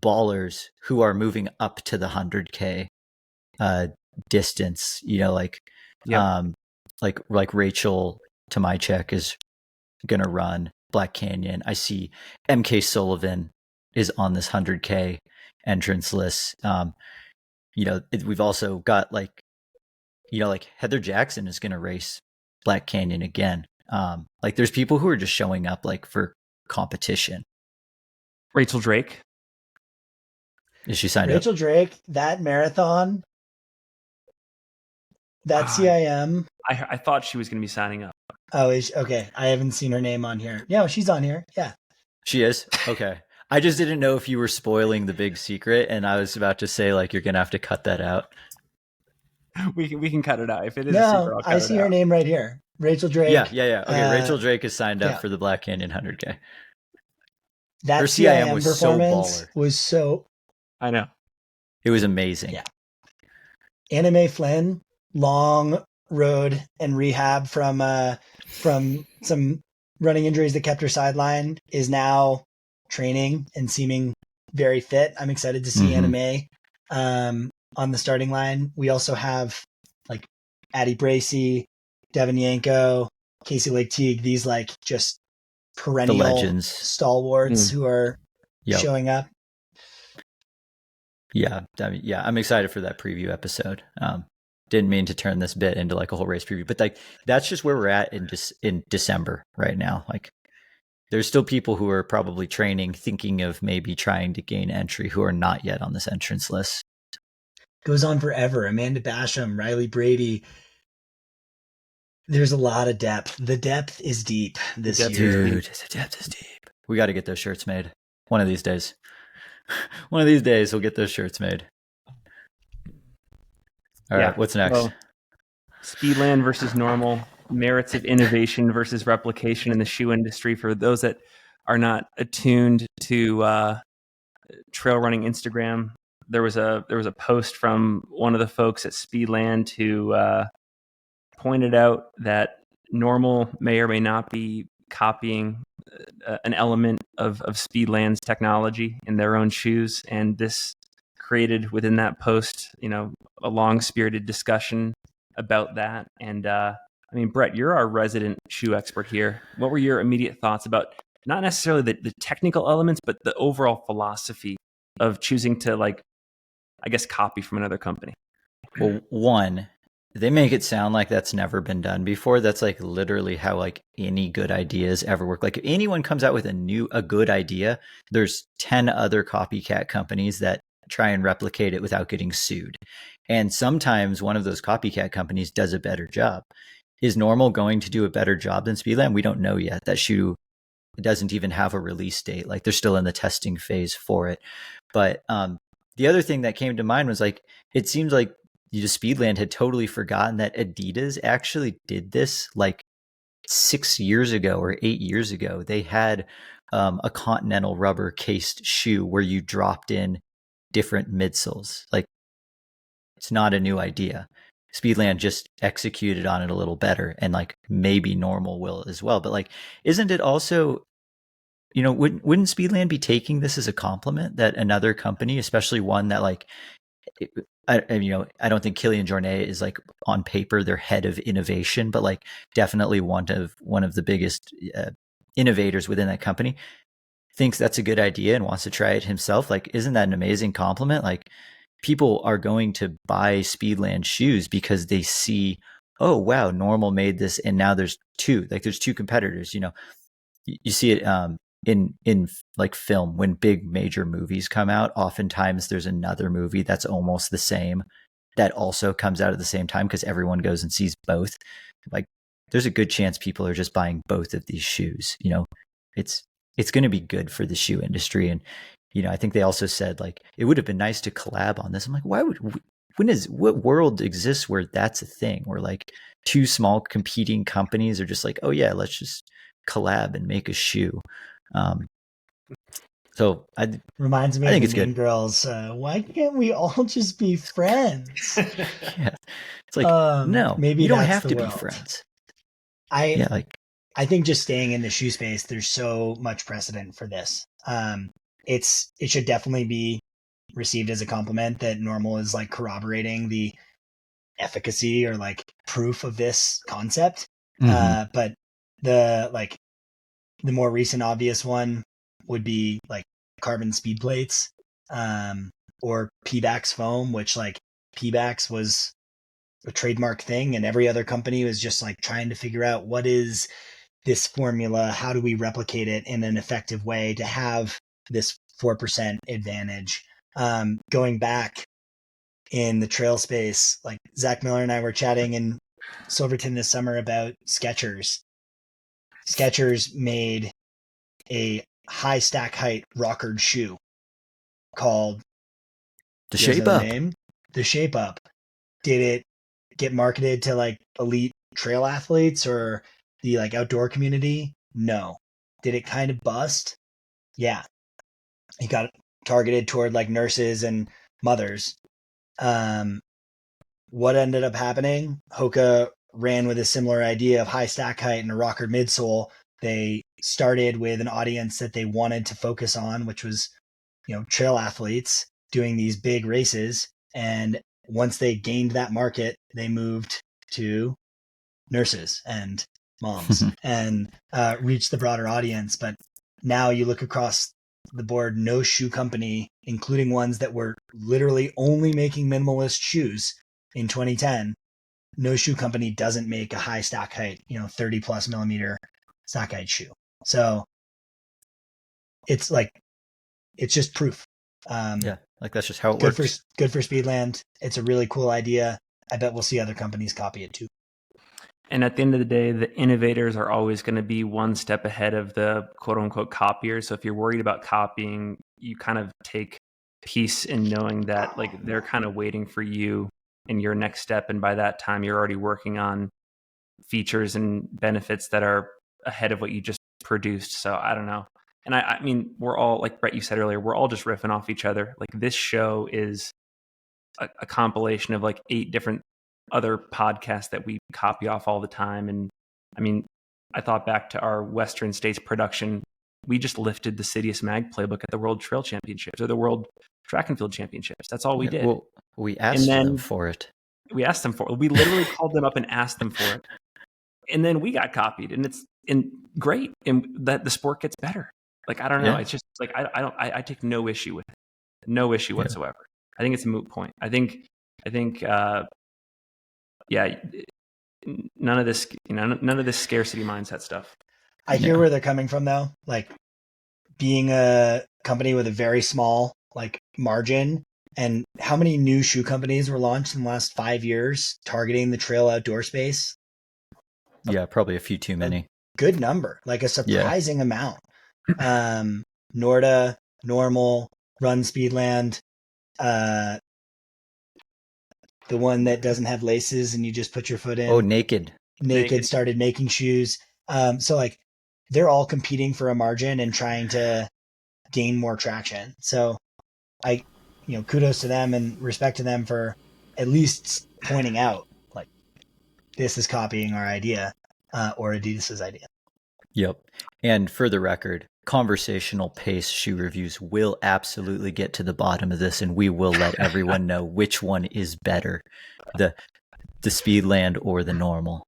[SPEAKER 2] ballers who are moving up to the 100K distance, you know, like Rachel Tomychek is going to run Black Canyon. I see MK Sullivan is on this 100K entrance list. We've also got like Heather Jackson is going to race Black Canyon again. Like there's people who are just showing up like for competition.
[SPEAKER 1] Rachel Drake.
[SPEAKER 2] Is she signed
[SPEAKER 3] Rachel
[SPEAKER 2] up?
[SPEAKER 3] Drake, that marathon, that CIM.
[SPEAKER 1] I thought she was going to be signing up.
[SPEAKER 3] Oh, okay. I haven't seen her name on here. Yeah, she's on here. Yeah.
[SPEAKER 2] She is? Okay. I just didn't know if you were spoiling the big secret, and I was about to say, like, you're going to have to cut that out.
[SPEAKER 1] We can cut it out. If it is
[SPEAKER 3] no,
[SPEAKER 1] a secret, I'll cut
[SPEAKER 3] I see her name right here. Rachel Drake.
[SPEAKER 2] Yeah. Okay, Rachel Drake is signed up for the Black Canyon 100K.
[SPEAKER 3] That
[SPEAKER 2] her CIM was
[SPEAKER 3] performance
[SPEAKER 2] so baller.
[SPEAKER 3] Was so...
[SPEAKER 1] I know.
[SPEAKER 2] It was amazing.
[SPEAKER 3] Yeah. Anna Mae Flynn, long road and rehab from some running injuries that kept her sidelined, is now training and seeming very fit. I'm excited to see Anna Mae on the starting line. We also have like Addie Bracey, Devin Yanko, Casey Lake Teague, these like just perennial
[SPEAKER 2] legends,
[SPEAKER 3] stalwarts who are showing up.
[SPEAKER 2] Yeah, I'm excited for that preview episode. Didn't mean to turn this bit into like a whole race preview, but like that's just where we're at in December right now. Like there's still people who are probably training, thinking of maybe trying to gain entry who are not yet on this entrance list.
[SPEAKER 3] Goes on forever. Amanda Basham, Riley Brady. There's a lot of depth. The depth is deep this year.
[SPEAKER 2] Dude, the depth is deep. We got to get those shirts made. One of these days. One of these days we'll get those shirts made. All right, what's next?
[SPEAKER 1] Well, Speedland versus normal, merits of innovation versus replication in the shoe industry. For those that are not attuned to trail running Instagram, there was a post from one of the folks at Speedland who pointed out that normal may or may not be copying an element of Speedland's technology in their own shoes, and this created within that post, a long-spirited discussion about that. And I mean, Brett, you're our resident shoe expert here. What were your immediate thoughts about not necessarily the technical elements, but the overall philosophy of choosing to, like, I guess, copy from another company?
[SPEAKER 2] Well, one, they make it sound like that's never been done before. That's like literally how like any good ideas ever work. Like if anyone comes out with a good idea, there's 10 other copycat companies that try and replicate it without getting sued. And sometimes one of those copycat companies does a better job. Is Normal going to do a better job than Speedland? We don't know yet. That shoe doesn't even have a release date. Like they're still in the testing phase for it. But the other thing that came to mind was like, it seems like Speedland had totally forgotten that Adidas actually did this like 6 years ago or 8 years ago. They had a Continental rubber cased shoe where you dropped in different midsoles. Like it's not a new idea. Speedland just executed on it a little better, and like maybe Normal will as well. But like, isn't it also, wouldn't Speedland be taking this as a compliment that another company, especially one that like, I don't think Killian Jornet is like on paper their head of innovation, but like definitely one of the biggest innovators within that company, thinks that's a good idea and wants to try it himself. Like, isn't that an amazing compliment? Like, people are going to buy Speedland shoes because they see, oh wow, Normal made this, and now there's two competitors. You see it in like film when big major movies come out. Oftentimes there's another movie that's almost the same that also comes out at the same time because everyone goes and sees both. Like there's a good chance people are just buying both of these shoes. You know, it's going to be good for the shoe industry. And, you know, I think they also said like, it would have been nice to collab on this. I'm like, why would what world exists where that's a thing, where like two small competing companies are just like, oh yeah, let's just collab and make a shoe. So
[SPEAKER 3] reminds me
[SPEAKER 2] I think
[SPEAKER 3] of
[SPEAKER 2] it's
[SPEAKER 3] Mean
[SPEAKER 2] good.
[SPEAKER 3] Girls. Why can't we all just be friends?
[SPEAKER 2] Yeah. It's like, no,
[SPEAKER 3] maybe
[SPEAKER 2] you don't
[SPEAKER 3] that's
[SPEAKER 2] have
[SPEAKER 3] the
[SPEAKER 2] to be
[SPEAKER 3] world.
[SPEAKER 2] friends.
[SPEAKER 3] I
[SPEAKER 2] like
[SPEAKER 3] think just staying in the shoe space, there's so much precedent for this. It should definitely be received as a compliment that Normal is like corroborating the efficacy or like proof of this concept. But the more recent obvious one would be like carbon speed plates, or Pebax foam, which like Pebax was a trademark thing and every other company was just like trying to figure out what is this formula, how do we replicate it in an effective way to have this 4% advantage. Going back in the trail space, like Zach Miller and I were chatting in Silverton this summer about Skechers. Skechers made a high stack height rockered shoe called
[SPEAKER 2] the Shape Up.
[SPEAKER 3] Name? The Shape Up. Did it get marketed to like elite trail athletes or the like outdoor community? No. Did it kind of bust? Yeah. It got targeted toward like nurses and mothers. What ended up happening? Hoka ran with a similar idea of high stack height and a rocker midsole. They started with an audience that they wanted to focus on, which was, you know, trail athletes doing these big races. And once they gained that market, they moved to nurses and moms and reached the broader audience. But now you look across the board, no shoe company, including ones that were literally only making minimalist shoes in 2010, no shoe company doesn't make a high stack height, you know, 30 plus millimeter stack height shoe. So it's like, it's just proof.
[SPEAKER 2] Yeah, like that's just how it works.
[SPEAKER 3] Good for Speedland. It's a really cool idea. I bet we'll see other companies copy it too.
[SPEAKER 1] And at the end of the day, the innovators are always going to be one step ahead of the quote unquote copiers. So if you're worried about copying, you kind of take peace in knowing that like they're kind of waiting for you in your next step. And by that time, you're already working on features and benefits that are ahead of what you just produced. So I don't know. And I mean, we're all, like Brett, you said earlier, we're all just riffing off each other. Like this show is a compilation of like 8 different other podcasts that we copy off all the time. And I mean, I thought back to our Western States production. We just lifted the Sidious Mag playbook at the World Trail Championships or the World Track and Field Championships. That's all we did.
[SPEAKER 2] Well, we asked them for it.
[SPEAKER 1] We asked them for it. We literally called them up and asked them for it. And then we got copied, and it's great. And that the sport gets better. Like, I don't know. Yeah. It's just like, I take no issue with it. No issue whatsoever. I think it's a moot point. I think, yeah, none of this scarcity mindset stuff.
[SPEAKER 3] I hear where they're coming from though. Like being a company with a very small like margin, and how many new shoe companies were launched in the last 5 years targeting the trail outdoor space?
[SPEAKER 2] Yeah, probably a few too many.
[SPEAKER 3] Good number, like a surprising amount. Norda, Normal, Run Speedland, the one that doesn't have laces and you just put your foot in.
[SPEAKER 2] Oh, Naked
[SPEAKER 3] started making shoes. So like they're all competing for a margin and trying to gain more traction. So kudos to them and respect to them for at least pointing out like this is copying our idea, or Adidas's idea.
[SPEAKER 2] Yep. And for the record, conversational pace shoe reviews will absolutely get to the bottom of this, and we will let everyone know which one is better, the Speedland or the Normal.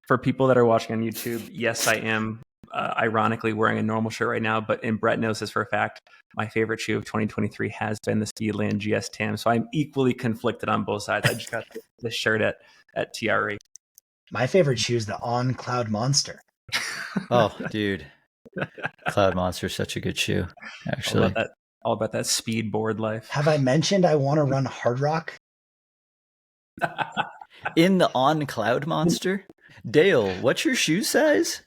[SPEAKER 1] For people that are watching on YouTube, yes, I am ironically wearing a Normal shirt right now, but Brett knows this for a fact. My favorite shoe of 2023 has been the Speedland GS Tam, so I'm equally conflicted on both sides. I just got this shirt at TRE.
[SPEAKER 3] My favorite shoe is the On Cloud Monster.
[SPEAKER 2] Oh, dude. Cloud Monster is such a good shoe, actually.
[SPEAKER 1] All about that speed board life.
[SPEAKER 3] Have I mentioned I want to run Hardrock?
[SPEAKER 2] In the on cloud monster. Dale, what's your shoe size?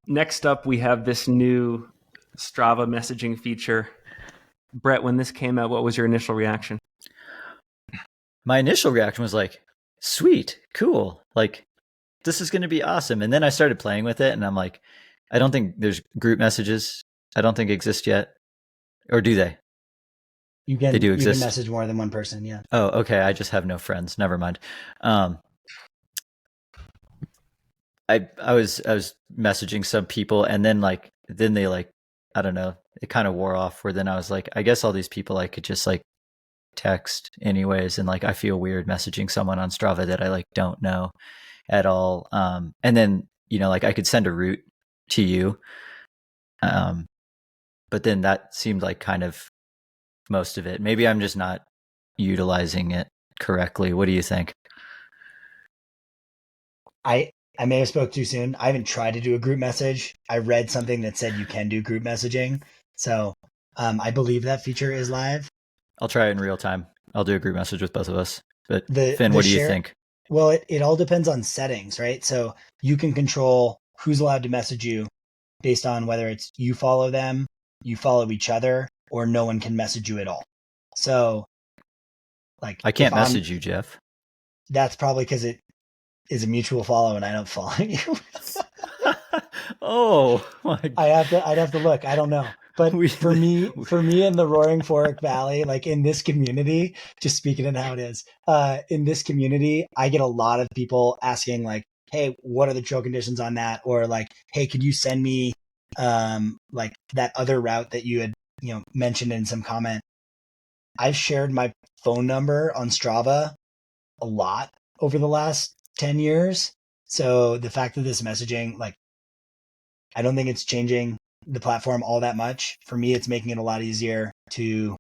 [SPEAKER 1] Next up, we have this new Strava messaging feature. Brett, when this came out, what was your initial reaction?
[SPEAKER 2] My initial reaction was like, sweet, cool. Like, this is going to be awesome. And then I started playing with it and I'm like, I don't think there's group messages. I don't think exist yet. Or do they?
[SPEAKER 3] They
[SPEAKER 2] do exist.
[SPEAKER 3] You can message more than one person. Yeah.
[SPEAKER 2] Oh, okay. I just have no friends. Never mind. I was messaging some people and then they I don't know, it kind of wore off where then I was like, I guess all these people I could just like text anyways. And like, I feel weird messaging someone on Strava that I like don't know at all. And then, like I could send a route to you. But then that seemed like kind of most of it. Maybe I'm just not utilizing it correctly. What do you think?
[SPEAKER 3] I may have spoke too soon. I haven't tried to do a group message. I read something that said you can do group messaging. So I believe that feature is live.
[SPEAKER 2] I'll try it in real time. I'll do a group message with both of us. But Finn, what do you think?
[SPEAKER 3] Well, it all depends on settings, right? So you can control who's allowed to message you based on whether it's you follow them, you follow each other, or no one can message you at all. So like
[SPEAKER 2] I can't message you, Jeff.
[SPEAKER 3] That's probably because it is a mutual follow and I don't follow you.
[SPEAKER 2] Oh my God.
[SPEAKER 3] I'd have to look. I don't know. But for me in the Roaring Fork Valley, like in this community, just speaking of how it is, in this community, I get a lot of people asking like, hey, what are the trail conditions on that? Or like, hey, could you send me like that other route that you had, mentioned in some comment? I've shared my phone number on Strava a lot over the last 10 years. So the fact that this messaging, like, I don't think it's changing the platform all that much. For me, it's making it a lot easier to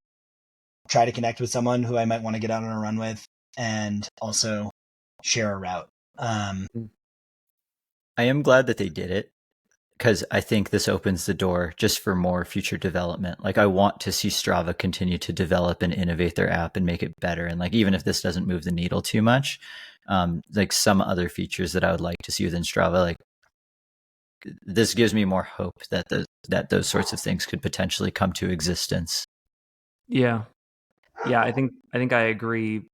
[SPEAKER 3] try to connect with someone who I might want to get out on a run with and also share a route.
[SPEAKER 2] I am glad that they did it because I think this opens the door just for more future development. Like I want to see Strava continue to develop and innovate their app and make it better. And like, even if this doesn't move the needle too much, like some other features that I would like to see within Strava, like this gives me more hope that those sorts of things could potentially come to existence.
[SPEAKER 1] Yeah. I think I agree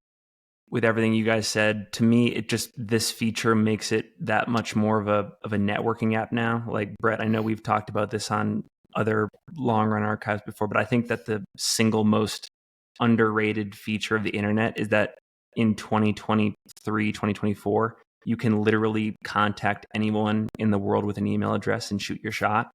[SPEAKER 1] with everything you guys said. To me, it just, this feature makes it that much more of a networking app now. Like Brett, I know we've talked about this on other long run archives before, but I think that the single most underrated feature of the internet is that in 2023, 2024, you can literally contact anyone in the world with an email address and shoot your shot.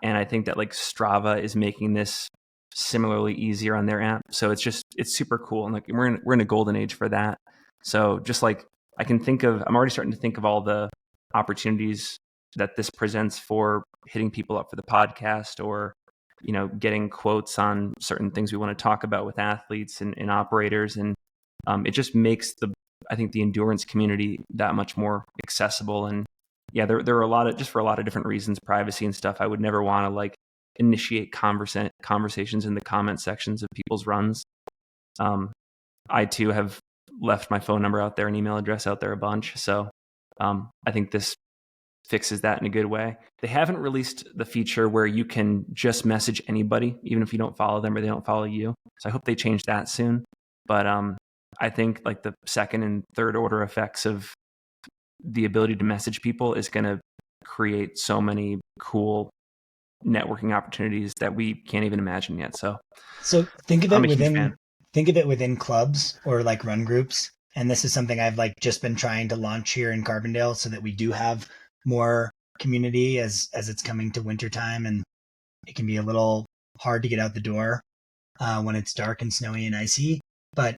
[SPEAKER 1] And I think that like Strava is making this similarly easier on their app. So it's super cool. And like we're in a golden age for that. So just like I'm already starting to think of all the opportunities that this presents for hitting people up for the podcast or, getting quotes on certain things we want to talk about with athletes and operators. And it just makes I think the endurance community that much more accessible. And yeah, there are for a lot of different reasons, privacy and stuff. I would never want to like initiate conversations in the comment sections of people's runs. I too have left my phone number out there and email address out there a bunch. So I think this fixes that in a good way. They haven't released the feature where you can just message anybody, even if you don't follow them or they don't follow you. So I hope they change that soon. But I think like the second and third order effects of the ability to message people is going to create so many cool networking opportunities that we can't even imagine yet. So
[SPEAKER 3] think of it within clubs or like run groups. And this is something I've like just been trying to launch here in Carbondale so that we do have more community as it's coming to wintertime and it can be a little hard to get out the door when it's dark and snowy and icy. But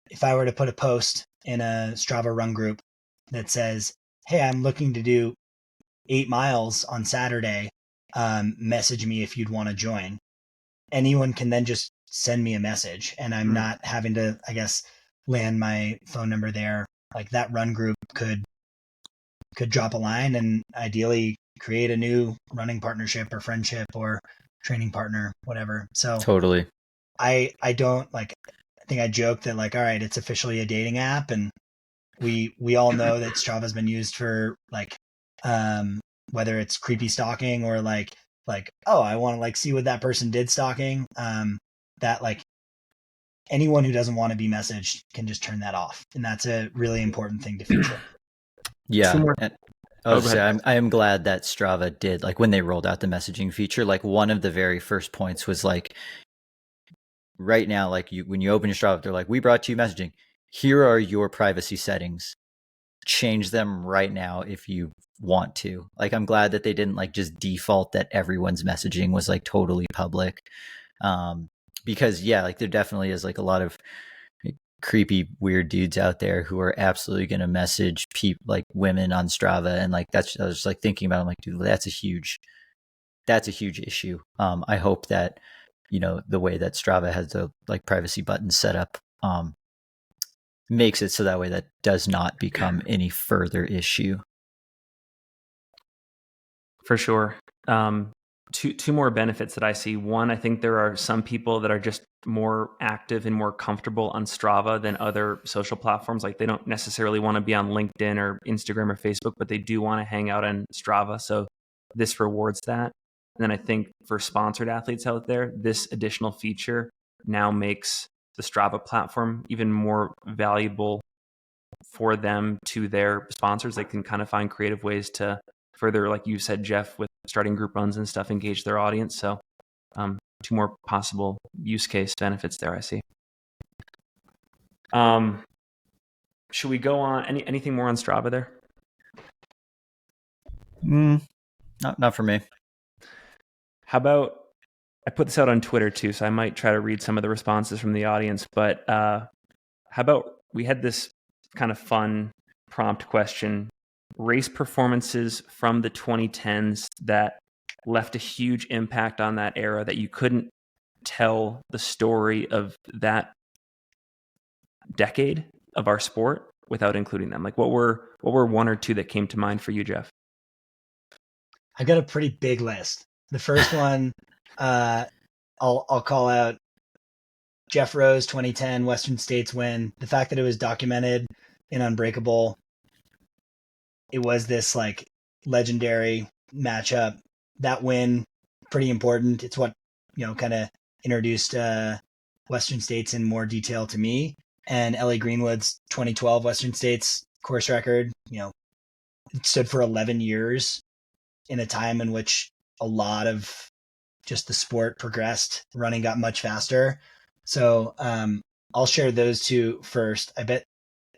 [SPEAKER 3] if I were to put a post in a Strava run group that says, hey, I'm looking to do 8 miles on Saturday, message me if you'd want to join. Anyone can then just send me a message and I'm not having to, I guess, land my phone number there. Like that run group could drop a line and ideally create a new running partnership or friendship or training partner, whatever. So
[SPEAKER 2] totally.
[SPEAKER 3] I don't like, think I joked that like, all right, it's officially a dating app, and we all know that Strava's been used for like, whether it's creepy stalking or like, oh, I want to like see what that person did stalking. That like anyone who doesn't want to be messaged can just turn that off, and that's a really important thing to feature.
[SPEAKER 2] Yeah. I am glad that Strava did, like when they rolled out the messaging feature, like one of the very first points was like, right now, like when you open your Strava, they're like, we brought to you messaging. Here are your privacy settings. Change them right now if you want to. Like, I'm glad that they didn't like just default that everyone's messaging was like totally public. Because yeah, like there definitely is like a lot of creepy weird dudes out there who are absolutely going to message people like women on Strava, and like that's, I was like thinking about it, I'm like, dude, that's a huge issue. I hope that, you know, the way that Strava has the like privacy buttons set up makes it so that way that does not become any further issue.
[SPEAKER 1] For sure. Two more benefits that I see. One, I think there are some people that are just more active and more comfortable on Strava than other social platforms. Like they don't necessarily want to be on LinkedIn or Instagram or Facebook, but they do want to hang out on Strava. So this rewards that. And then I think for sponsored athletes out there, this additional feature now makes the Strava platform even more valuable for them to their sponsors. They can kind of find creative ways to further, like you said, Jeff, with starting group runs and stuff, engage their audience. So two more possible use case benefits there, I see. Should we go on anything more on Strava there?
[SPEAKER 2] Not for me.
[SPEAKER 1] How about, I put this out on Twitter too, so I might try to read some of the responses from the audience, but how about we had this kind of fun prompt question: race performances from the 2010s that left a huge impact on that era that you couldn't tell the story of that decade of our sport without including them. Like what were one or two that came to mind for you, Jeff?
[SPEAKER 3] I've got a pretty big list. The first one, I'll call out Jeff Rose 2010 Western States win. The fact that it was documented in Unbreakable, it was this like legendary matchup. That win, pretty important. It's what, you know, kind of introduced Western States in more detail to me. And Ellie Greenwood's 2012 Western States course record, you know, it stood for 11 years in a time in which a lot of just the sport progressed. Running got much faster. So I'll share those two first. I bet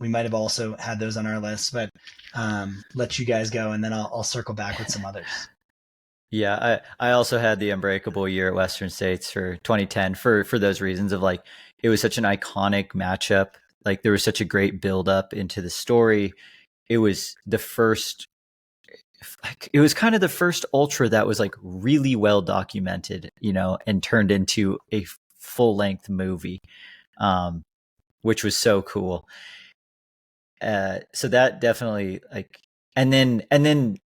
[SPEAKER 3] we might have also had those on our list, but let you guys go, and then I'll circle back with some others.
[SPEAKER 2] Yeah, I also had the Unbreakable year at Western States for 2010 for those reasons of like, it was such an iconic matchup. Like there was such a great build up into the story. It was the first, it was kind of the first ultra that was like really well documented, you know, and turned into a full length movie, which was so cool. So that definitely like, and then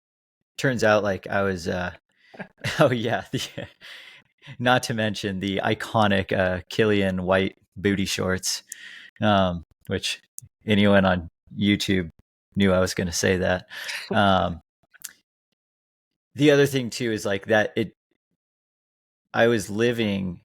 [SPEAKER 2] turns out like I was, oh yeah, not to mention the iconic Killian white booty shorts, which anyone on YouTube knew I was going to say that. The other thing too is like that I was living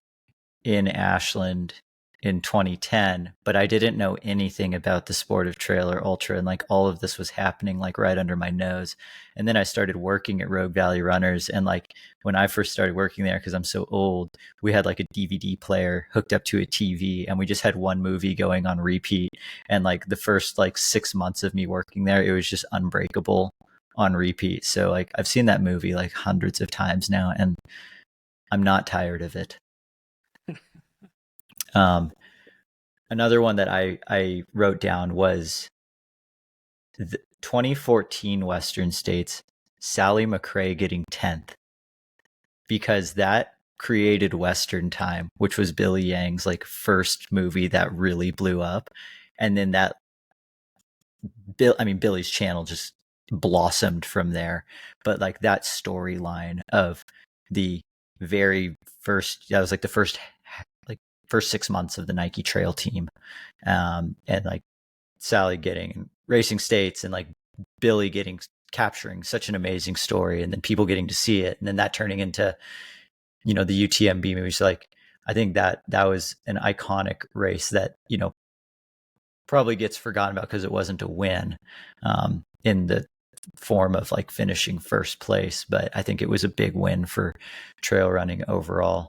[SPEAKER 2] in Ashland in 2010, but I didn't know anything about the sport of trail or ultra, and like all of this was happening like right under my nose. And then I started working at Rogue Valley Runners, and like when I first started working there, because I'm so old, we had like a DVD player hooked up to a TV, and we just had one movie going on repeat. And like the first like 6 months of me working there, it was just Unbreakable on repeat. So like I've seen that movie like hundreds of times now, and I'm not tired of it. Another one that I wrote down was the 2014 Western States, Sally McRae getting 10th, because that created Western Time, which was Billy Yang's like first movie that really blew up. And then that Billy's channel just blossomed from there. But like that storyline of the very first, that was like the first like first 6 months of the Nike Trail team, and like Sally getting racing states, and like Billy capturing such an amazing story, and then people getting to see it, and then that turning into, you know, the UTMB movies. Like, I think that was an iconic race that, you know, probably gets forgotten about because it wasn't a win in the form of like finishing first place, but I think it was a big win for trail running overall.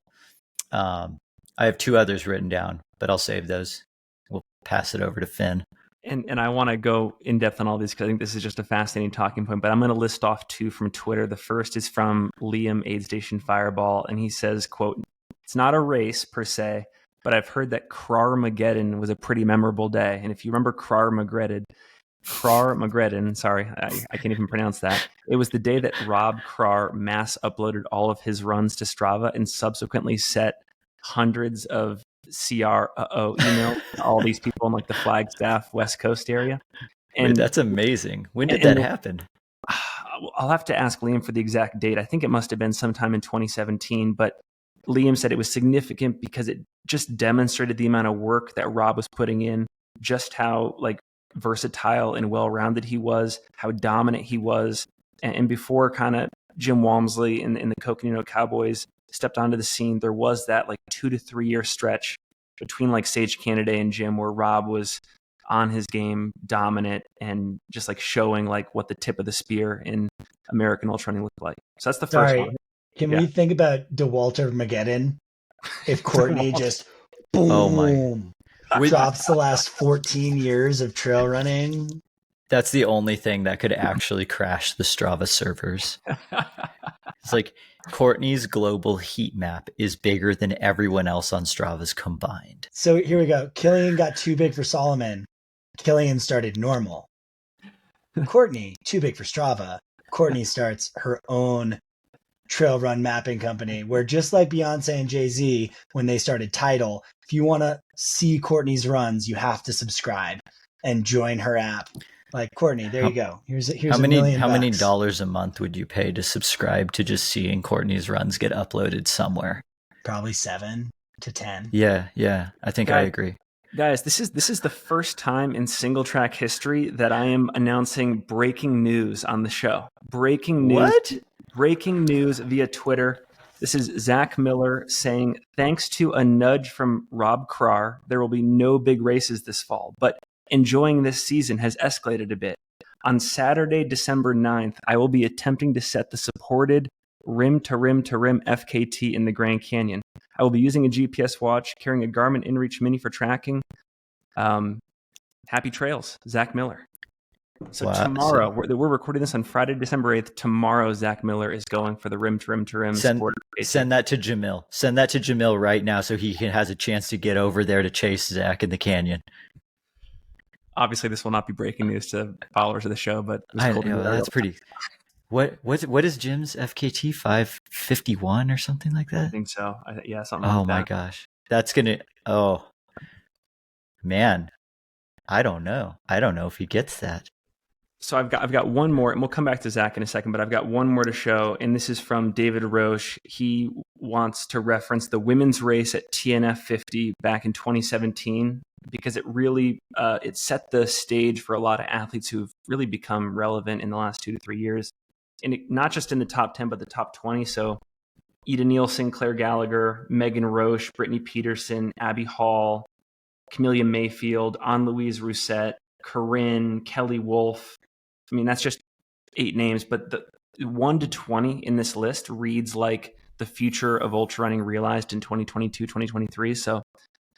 [SPEAKER 2] I have 2 others written down, but I'll save those. We'll pass it over to Finn.
[SPEAKER 1] And I want to go in depth on all these because I think this is just a fascinating talking point, but I'm going to list off 2 from Twitter. The first is from Liam Aid Station Fireball, and he says, quote, "It's not a race per se, but I've heard that Krarmageddon was a pretty memorable day." And if you remember Krarmageddon, sorry, I can't even pronounce that. It was the day that Rob Krar mass uploaded all of his runs to Strava and subsequently set hundreds of CRO email to all these people in like the Flagstaff West Coast area. And
[SPEAKER 2] wait, that's amazing. When did that happen?
[SPEAKER 1] I'll have to ask Liam for the exact date. I think it must have been sometime in 2017, but Liam said it was significant because it just demonstrated the amount of work that Rob was putting in, just how like versatile and well-rounded he was, how dominant he was. And before kind of Jim Walmsley and the Coconino Cowboys stepped onto the scene, there was that like 2 to 3 year stretch between like Sage Canaday and Jim where Rob was on his game, dominant, and just like showing like what the tip of the spear in American ultra running looked like. So that's the first one.
[SPEAKER 3] Can we think about DeWalter Mageddon? If Courtney just boom,
[SPEAKER 2] oh my,
[SPEAKER 3] drops the last 14 years of trail running.
[SPEAKER 2] That's the only thing that could actually crash the Strava servers. It's like Courtney's global heat map is bigger than everyone else on Strava's combined.
[SPEAKER 3] So here we go. Killian got too big for Solomon. Killian started normal. Courtney, too big for Strava. Courtney starts her own trail run mapping company where, just like Beyonce and Jay-Z, when they started Tidal, if you want to see Courtney's runs, you have to subscribe and join her app. Like, Courtney, there you go. Here's
[SPEAKER 2] how
[SPEAKER 3] $1 million.
[SPEAKER 2] How many dollars a month would you pay to subscribe to just seeing Courtney's runs get uploaded somewhere?
[SPEAKER 3] Probably 7 to 10.
[SPEAKER 2] Yeah. I think I agree.
[SPEAKER 1] Guys, this is the first time in Singletrack history that I am announcing breaking news on the show. Breaking news.
[SPEAKER 2] What?
[SPEAKER 1] Breaking news via Twitter. This is Zach Miller saying, thanks to a nudge from Rob Krar, there will be no big races this fall, but enjoying this season has escalated a bit. On Saturday, December 9th, I will be attempting to set the supported rim to rim to rim FKT in the Grand Canyon. I will be using a GPS watch, carrying a Garmin InReach Mini for tracking. Happy trails, Zach Miller. So tomorrow, we're recording this on Friday, December 8th. Tomorrow, Zach Miller is going for the rim to rim to rim.
[SPEAKER 2] Send that to Jamil. Send that to Jamil right now so he has a chance to get over there to chase Zach in the canyon.
[SPEAKER 1] Obviously, this will not be breaking news to followers of the show, but
[SPEAKER 2] that's pretty. What is Jim's FKT 551 or something like that?
[SPEAKER 1] I think so. Something.
[SPEAKER 2] Oh
[SPEAKER 1] like that.
[SPEAKER 2] My gosh, that's gonna. Oh man, I don't know if he gets that.
[SPEAKER 1] So I've got one more, and we'll come back to Zach in a second, but I've got one more to show, and this is from David Roche. He wants to reference the women's race at TNF 50 back in 2017 because it really it set the stage for a lot of athletes who've really become relevant in the last 2 to 3 years, and not just in the top 10, but the top 20. So Ida Nielsen, Claire Gallagher, Megan Roche, Brittany Peterson, Abby Hall, Camelia Mayfield, Anne-Louise Rousset, Corinne, Kelly Wolf. I mean, that's just 8 names, but the 1 to 20 in this list reads like the future of ultra running realized in 2022, 2023. So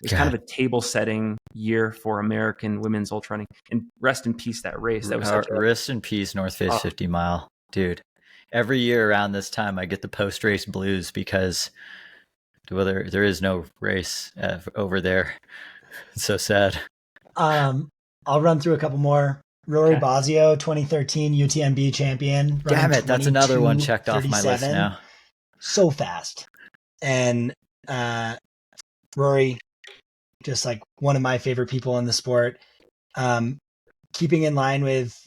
[SPEAKER 1] it's kind of a table-setting year for American women's ultra running. And rest in peace, that race. That was
[SPEAKER 2] rest in peace, North Face 50 mile, dude. Every year around this time, I get the post-race blues because there is no race over there. It's so sad.
[SPEAKER 3] I'll run through a couple more. Rory Bosio, 2013 UTMB champion.
[SPEAKER 2] Damn it, that's another one checked off my list now.
[SPEAKER 3] So fast. And Rory, just like one of my favorite people in the sport. Keeping in line with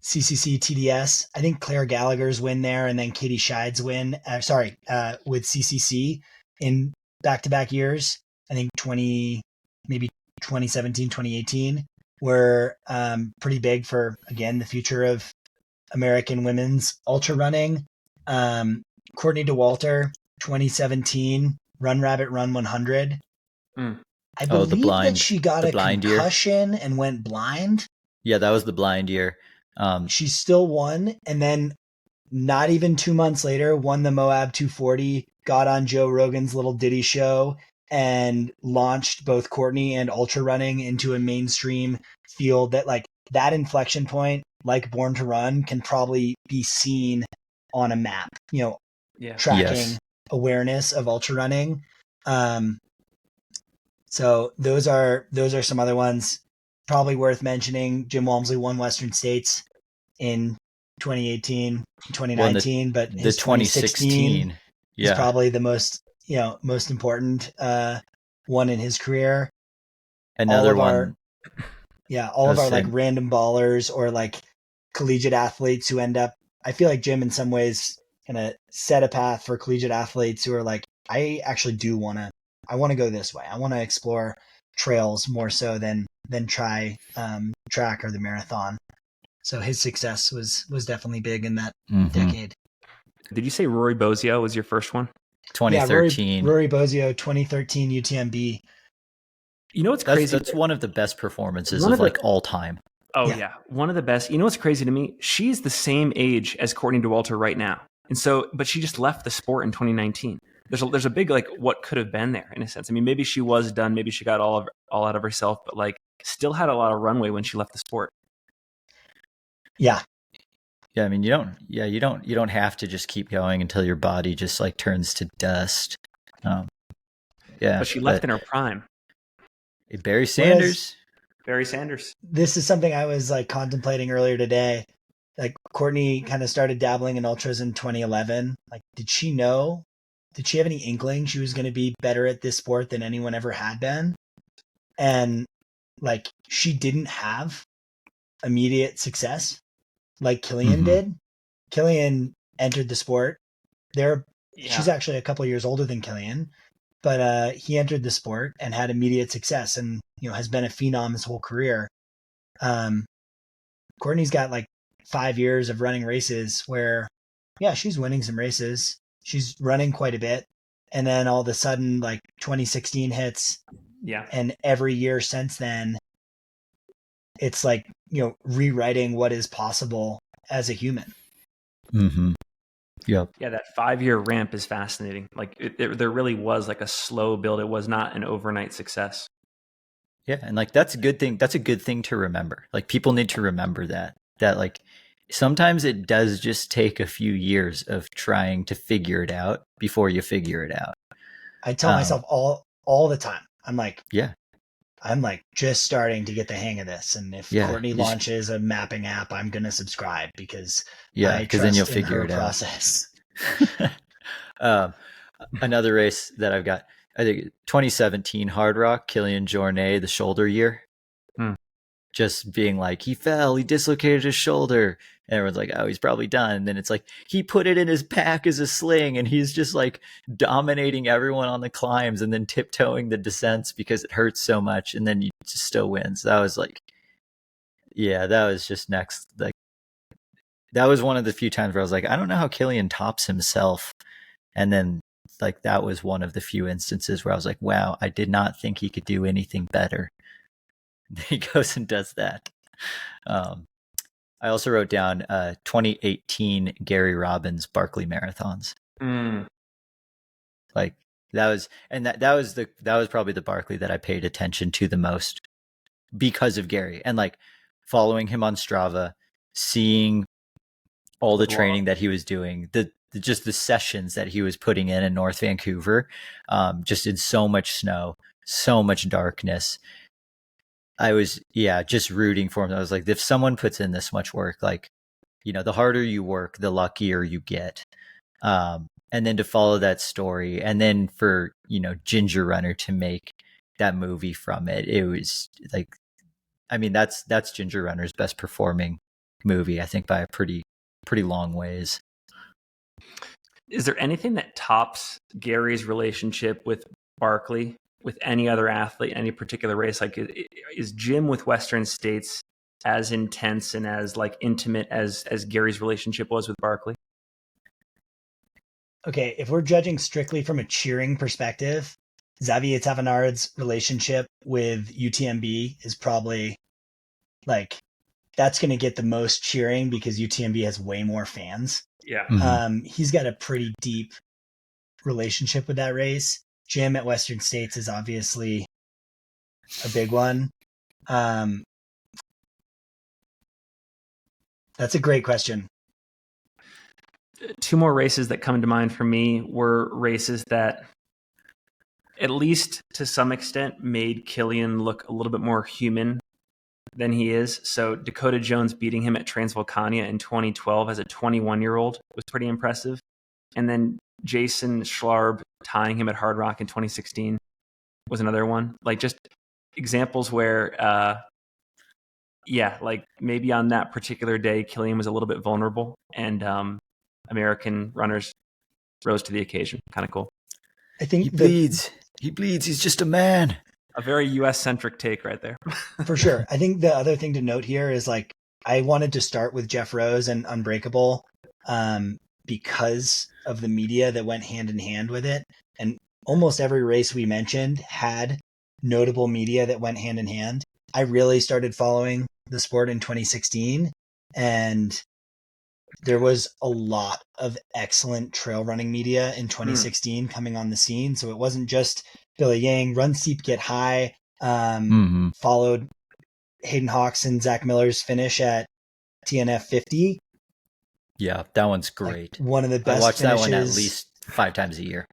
[SPEAKER 3] CCC TDS, I think Claire Gallagher's win there and then Katie Scheid's win, with CCC in back-to-back years. I think maybe 2017, 2018 were pretty big for, again, the future of American women's ultra running. Courtney Dauwalter, 2017, Run Rabbit Run 100. I believe that she got a concussion and went blind.
[SPEAKER 2] Yeah, that was the blind year.
[SPEAKER 3] She still won, and then not even 2 months later, won the Moab 240, got on Joe Rogan's little Diddy show, and launched both Courtney and ultra running into a mainstream field that, like, that inflection point, like Born to Run, can probably be seen on a map, tracking awareness of ultra running. So those are some other ones probably worth mentioning. Jim Walmsley won Western States in 2018, 2019, but his 2016 is probably the most important one in his career.
[SPEAKER 2] Another one.
[SPEAKER 3] All of our like random ballers or like collegiate athletes who end up, I feel like Jim in some ways kind of set a path for collegiate athletes who are like, I actually do want to go this way. I want to explore trails more so than try track or the marathon. So his success was definitely big in that decade.
[SPEAKER 1] Did you say Rory Bozio was your first one?
[SPEAKER 2] 2013.
[SPEAKER 3] Yeah, Rory Bozio, 2013 UTMB.
[SPEAKER 1] You know what's crazy?
[SPEAKER 2] That's one of the best performances of like all time.
[SPEAKER 1] Oh yeah, one of the best. You know what's crazy to me? She's the same age as Courtney Dauwalter right now, and so, but she just left the sport in 2019. There's a big like what could have been there in a sense. I mean, maybe she was done, maybe she got all out of herself, but like still had a lot of runway when she left the sport.
[SPEAKER 3] Yeah.
[SPEAKER 2] Yeah, I mean, you don't have to just keep going until your body just like turns to dust.
[SPEAKER 1] But she left in her prime.
[SPEAKER 2] Barry Sanders.
[SPEAKER 3] This is something I was like contemplating earlier today. Like Courtney kind of started dabbling in ultras in 2011. Like, did she have any inkling she was going to be better at this sport than anyone ever had been? And like, she didn't have immediate success like Killian did. Killian entered the sport. She's actually a couple of years older than Killian, but he entered the sport and had immediate success and, has been a phenom his whole career. Courtney's got like 5 years of running races where, she's winning some races. She's running quite a bit. And then all of a sudden, like 2016 hits.
[SPEAKER 1] Yeah.
[SPEAKER 3] And every year since then, it's like, rewriting what is possible as a human.
[SPEAKER 2] Mm-hmm. Yep.
[SPEAKER 1] Yeah, that 5-year ramp is fascinating. Like there really was like a slow build. It was not an overnight success.
[SPEAKER 2] Yeah, and like that's a good thing. That's a good thing to remember. Like people need to remember that like sometimes it does just take a few years of trying to figure it out before you figure it out.
[SPEAKER 3] I tell myself all the time. I'm like just starting to get the hang of this. And if Courtney launches a mapping app, I'm going to subscribe because
[SPEAKER 2] then you'll figure it
[SPEAKER 3] process.
[SPEAKER 2] out. Another race that I've got, I think 2017 Hardrock, Kilian Jornet, the shoulder year. Just being like, he fell, he dislocated his shoulder. And everyone's like, oh, he's probably done. And then it's like, he put it in his pack as a sling and he's just like dominating everyone on the climbs and then tiptoeing the descents because it hurts so much. And then he just still wins. That was like, that was just next. Like, that was one of the few times where I was like, I don't know how Kilian tops himself. And then like, that was one of the few instances where I was like, wow, I did not think he could do anything better. He goes and does that. I also wrote down 2018 Gary Robbins Barkley marathons. Like that was probably the Barkley that I paid attention to the most because of Gary and like following him on Strava, seeing all the training that he was doing, just the sessions that he was putting in North Vancouver, just in so much snow, so much darkness. I was, just rooting for him. I was like, if someone puts in this much work, like, the harder you work, the luckier you get. And then to follow that story and then for, Ginger Runner to make that movie from it, it was like, I mean, that's Ginger Runner's best performing movie, I think by a pretty long ways.
[SPEAKER 1] Is there anything that tops Gary's relationship with Barkley with any other athlete, any particular race? Like, is Jim with Western States as intense and as like intimate as Gary's relationship was with Barkley?
[SPEAKER 3] Okay, if we're judging strictly from a cheering perspective, Xavier Tavenard's relationship with UTMB is probably like that's going to get the most cheering because UTMB has way more fans.
[SPEAKER 1] Yeah.
[SPEAKER 3] He's got a pretty deep relationship with that race. Jim at Western States is obviously a big one. That's a great question.
[SPEAKER 1] Two more races that come to mind for me were races that, at least to some extent, made Killian look a little bit more human than he is. So Dakota Jones beating him at Transvolcania in 2012 as a 21-year-old was pretty impressive. And then Jason Schlarb tying him at Hardrock in 2016 was another one. Like, just examples where, like maybe on that particular day, Killian was a little bit vulnerable, and American runners rose to the occasion. Kind of cool.
[SPEAKER 3] I think
[SPEAKER 2] he bleeds. He's just a man.
[SPEAKER 1] A very US-centric take right there.
[SPEAKER 3] For sure. I think the other thing to note here is like I wanted to start with Jeff Rose and Unbreakable because of the media that went hand in hand with it. And almost every race we mentioned had notable media that went hand in hand. I really started following the sport in 2016, and there was a lot of excellent trail running media in 2016 coming on the scene. So it wasn't just Billy Yang, Run Steep, Get High, followed Hayden Hawks and Zach Miller's finish at TNF 50.
[SPEAKER 2] Yeah, that one's great.
[SPEAKER 3] Like one of the best
[SPEAKER 2] I watch
[SPEAKER 3] finishes.
[SPEAKER 2] That one at least 5 times a year.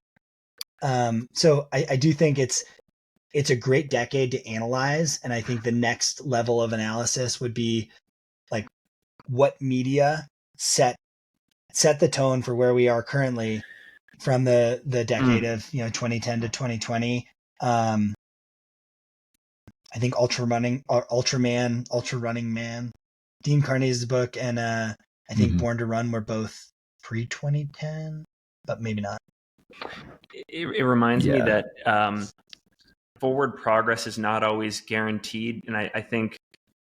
[SPEAKER 3] So I do think it's a great decade to analyze. And I think the next level of analysis would be like what media set the tone for where we are currently from the decade of 2010 to 2020. I think Ultra Running Man, Dean Carney's book, and I think Born to Run were both pre 2010, but maybe not.
[SPEAKER 1] It reminds me that forward progress is not always guaranteed, and I think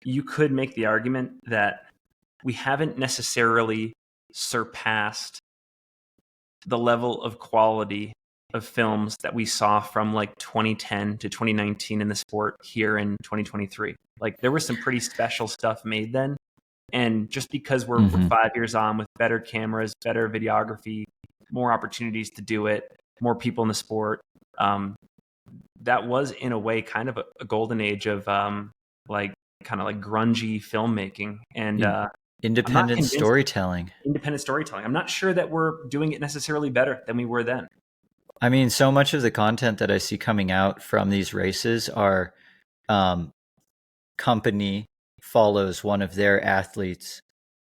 [SPEAKER 1] you could make the argument that we haven't necessarily surpassed the level of quality of films that we saw from like 2010 to 2019 in the sport here in 2023. Like, there was some pretty special stuff made then. And just because we're 5 years on with better cameras, better videography, more opportunities to do it, more people in the sport, that was in a way kind of a golden age of like grungy filmmaking and
[SPEAKER 2] independent storytelling.
[SPEAKER 1] I'm not sure that we're doing it necessarily better than we were then.
[SPEAKER 2] I mean, so much of the content that I see coming out from these races are company follows one of their athletes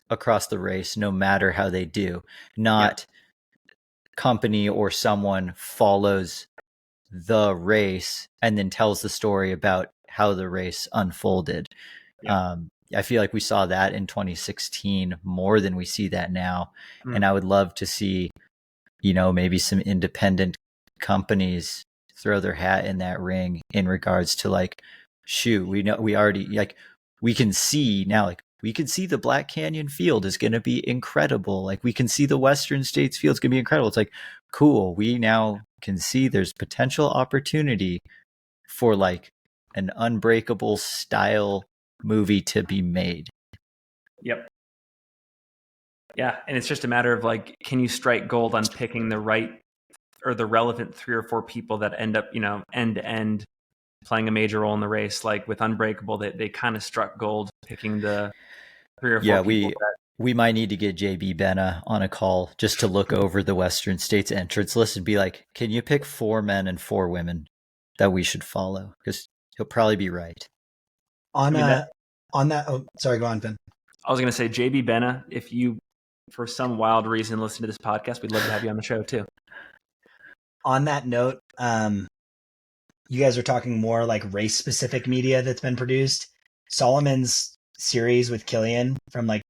[SPEAKER 2] across the race, no matter how they do. Not company or someone follows the race and then tells the story about how the race unfolded. I feel like we saw that in 2016 more than we see that now. And I would love to see, maybe some independent companies throw their hat in that ring in regards to like, shoot, we can see now, like we can see the Black Canyon field is going to be incredible. Like we can see the Western States field is going to be incredible. It's like, cool. We now can see there's potential opportunity for like an Unbreakable style movie to be made.
[SPEAKER 1] Yep. Yeah. And it's just a matter of like, can you strike gold on picking the right or the relevant 3 or 4 people that end up, end to end playing a major role in the race? Like with Unbreakable, they kind of struck gold picking the 3 or 4 people.
[SPEAKER 2] We might need to get JB Benna on a call just to look over the Western States entrance list and be like, can you pick 4 men and 4 women that we should follow? Because he'll probably be right.
[SPEAKER 3] On that, oh, sorry, go on, Ben.
[SPEAKER 1] I was going to say, JB Benna, if you, for some wild reason, listen to this podcast, we'd love to have you on the show too.
[SPEAKER 3] On that note, you guys are talking more like race-specific media that's been produced. Solomon's series with Killian from like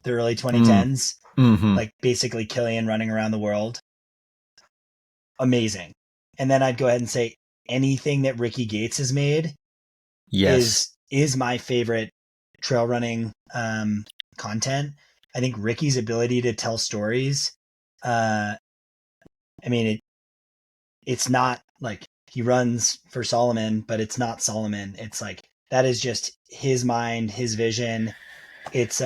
[SPEAKER 3] the early 2010s, like basically Killian running around the world. Amazing. And then I'd go ahead and say anything that Ricky Gates has made
[SPEAKER 2] Yes.
[SPEAKER 3] is my favorite trail running content. I think Ricky's ability to tell stories. I mean, it's not like he runs for Solomon, but it's not Solomon. It's like that is just his mind, his vision. It's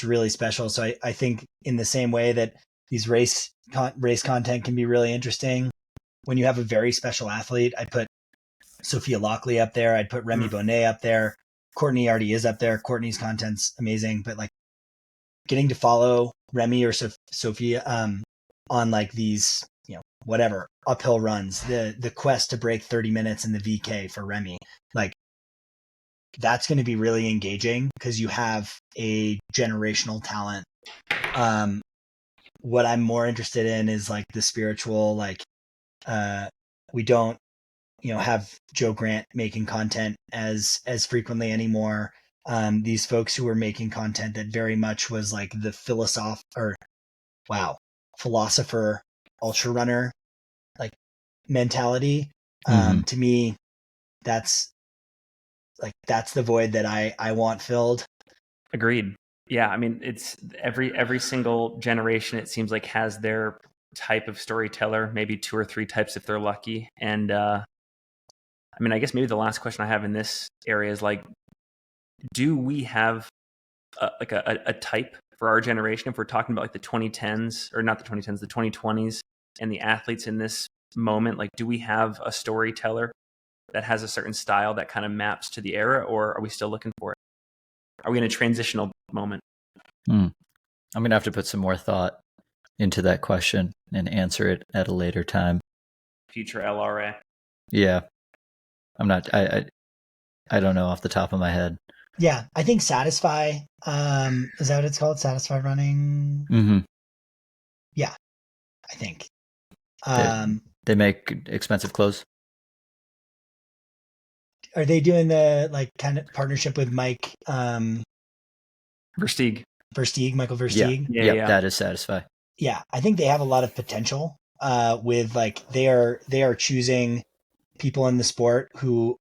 [SPEAKER 3] really special. So I think in the same way that these race content can be really interesting, when you have a very special athlete, I'd put Sophia Lockley up there. I'd put Remy Bonnet up there. Courtney already is up there. Courtney's content's amazing, but like getting to follow Remy or Sophia on like these, whatever uphill runs, the quest to break 30 minutes in the VK for Remy, like that's going to be really engaging because you have a generational talent. What I'm more interested in is like the spiritual, like we don't, have Joe Grant making content as frequently anymore. These folks who were making content that very much was like the philosopher, ultra runner, like mentality. To me, that's the void that I want filled.
[SPEAKER 1] Agreed. Yeah, I mean, it's every single generation, it seems like, has their type of storyteller, maybe 2 or 3 types if they're lucky. And I mean, I guess maybe the last question I have in this area is like, do we have a type for our generation? If we're talking about like the 2010s, or not the 2010s, the 2020s, and the athletes in this moment, like, do we have a storyteller that has a certain style that kind of maps to the era, or are we still looking for it? Are we in a transitional moment?
[SPEAKER 2] I'm going to have to put some more thought into that question and answer it at a later time.
[SPEAKER 1] Future LRA.
[SPEAKER 2] Yeah. I'm not, I don't know off the top of my head.
[SPEAKER 3] Yeah. I think Satisfy, is that what it's called? Satisfy Running?
[SPEAKER 2] Mm-hmm.
[SPEAKER 3] Yeah. I think.
[SPEAKER 2] They make expensive clothes.
[SPEAKER 3] Are they doing the like kind of partnership with Mike,
[SPEAKER 1] Versteeg,
[SPEAKER 3] Michael Versteeg?
[SPEAKER 2] Yeah. That is Satisfy.
[SPEAKER 3] Yeah. I think they have a lot of potential, with like, they are choosing people in the sport who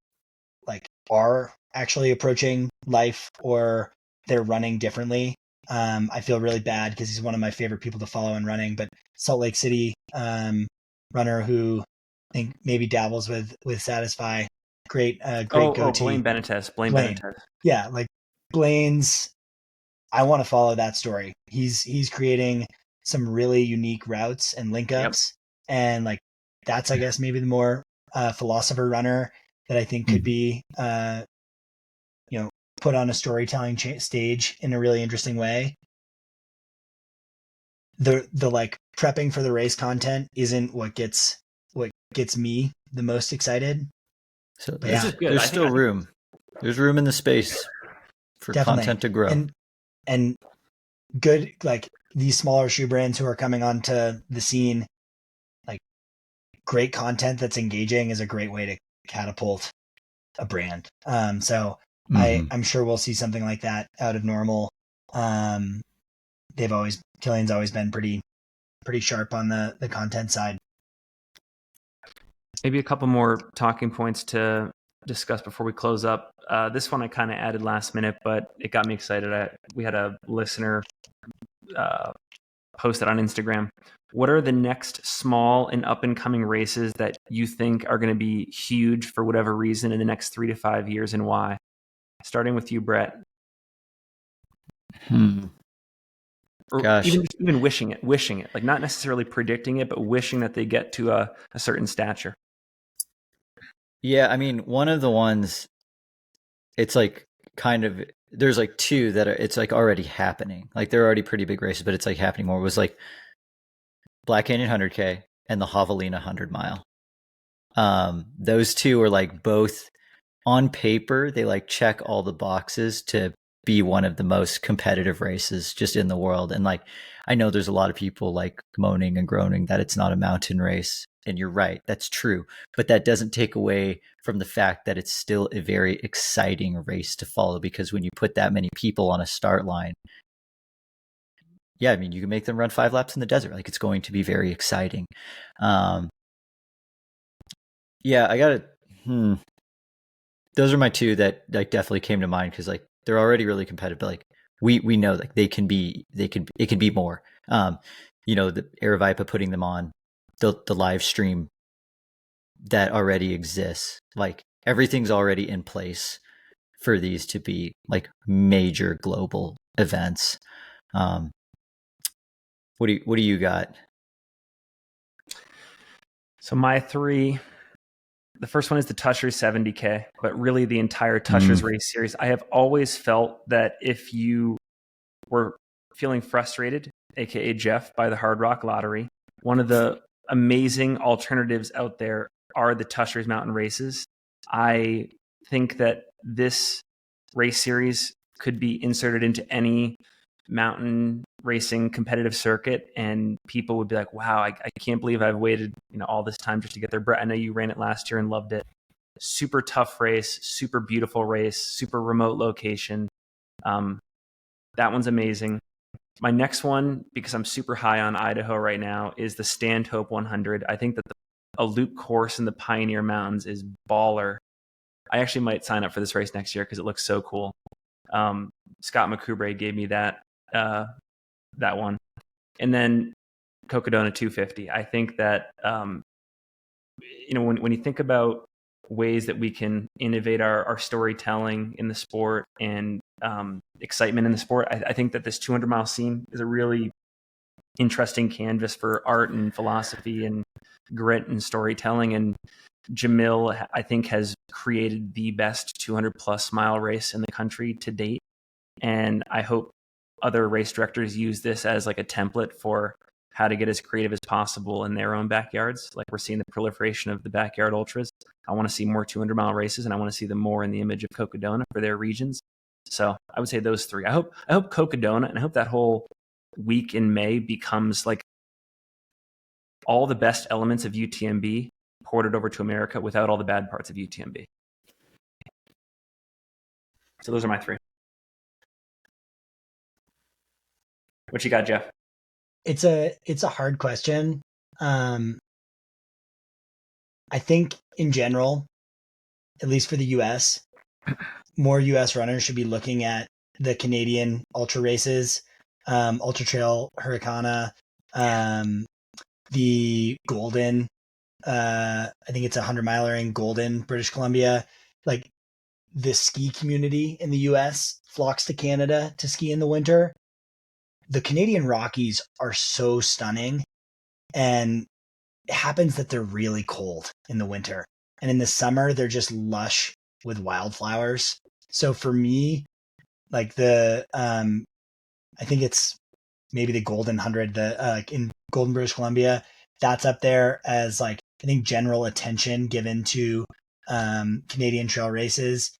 [SPEAKER 3] like are actually approaching life, or they're running differently. I feel really bad because he's one of my favorite people to follow in running, but Salt Lake City runner who I think maybe dabbles with Satisfy. Great goatee.
[SPEAKER 1] Blaine Benitez.
[SPEAKER 3] Yeah, like Blaine's. I want to follow that story. He's creating some really unique routes and link ups, and like that's, I guess, maybe the more philosopher runner that I think could be put on a storytelling stage in a really interesting way. The like prepping for the race content isn't what gets me the most excited.
[SPEAKER 2] So
[SPEAKER 1] this is good.
[SPEAKER 2] There's still room. There's room in the space for
[SPEAKER 3] definitely
[SPEAKER 2] content to grow.
[SPEAKER 3] And good, like these smaller shoe brands who are coming onto the scene, like great content that's engaging is a great way to catapult a brand. So I'm sure we'll see something like that out of Normal. Killian's always been pretty sharp on the content side.
[SPEAKER 1] Maybe a couple more talking points to discuss before we close up. This one I kind of added last minute, but it got me excited. We had a listener post it on Instagram. What are the next small and up and coming races that you think are going to be huge for whatever reason in the next 3 to 5 years, and why? Starting with you, Brett. Or
[SPEAKER 2] Gosh.
[SPEAKER 1] even wishing it, like not necessarily predicting it, but wishing that they get to a certain stature.
[SPEAKER 2] Yeah, I mean, one of the ones, it's like kind of, there's like 2 that are, it's like already happening. Like they're already pretty big races, but it's like happening more. It was like Black Canyon 100K and the Javelina 100 mile. Those 2 are like both on paper, they like check all the boxes to be one of the most competitive races just in the world. And like, I know there's a lot of people like moaning and groaning that it's not a mountain race. And you're right, that's true. But that doesn't take away from the fact that it's still a very exciting race to follow, because when you put that many people on a start line, yeah, I mean, you can make them run 5 laps in the desert. Like, it's going to be very exciting. Yeah, I got it. Those are my two that like definitely came to mind because like they're already really competitive. But like we know like it can be more. The Aravaipa putting them on the live stream that already exists. Like everything's already in place for these to be like major global events. Um, what do you got?
[SPEAKER 1] So my three, the first one is the Tushers 70K, but really the entire Tushers race series. I have always felt that if you were feeling frustrated, aka Jeff, by the Hardrock lottery, one of the amazing alternatives out there are the Tushers mountain races. I think that this race series could be inserted into any mountain racing competitive circuit, and people would be like, wow, I can't believe I've waited all this time just to get there. Brett, I know you ran it last year and loved it. Super tough race, super beautiful race, super remote location. That one's amazing. My next one, because I'm super high on Idaho right now, is the Stanhope 100. I think that a loop course in the Pioneer Mountains is baller. I actually might sign up for this race next year because it looks so cool. Scott McCoubre gave me that one. And then Cocodona 250. I think that, when you think about ways that we can innovate our storytelling in the sport and excitement in the sport, I think that this 200-mile scene is a really interesting canvas for art and philosophy and grit and storytelling. And Jamil, I think, has created the best 200-plus mile race in the country to date. And I hope other race directors use this as like a template for how to get as creative as possible in their own backyards. Like we're seeing the proliferation of the backyard ultras. I want to see more 200-mile races, and I want to see them more in the image of Cocodona for their regions. So I would say those three. I hope Cocodona, and I hope that whole week in May becomes like all the best elements of UTMB ported over to America without all the bad parts of UTMB. So those are my three. What you got, Jeff?
[SPEAKER 3] It's a hard question. I think in general, at least for the US, more US runners should be looking at the Canadian ultra races, Ultra Trail Hurricane, the Golden, I think it's a 100-miler in Golden, British Columbia. Like the ski community in the US flocks to Canada to ski in the winter. The Canadian Rockies are so stunning, and it happens that they're really cold in the winter. And in the summer, they're just lush with wildflowers. So for me, like I think it's maybe the Golden 100, in Golden, British Columbia, that's up there as like, I think general attention given to Canadian trail races.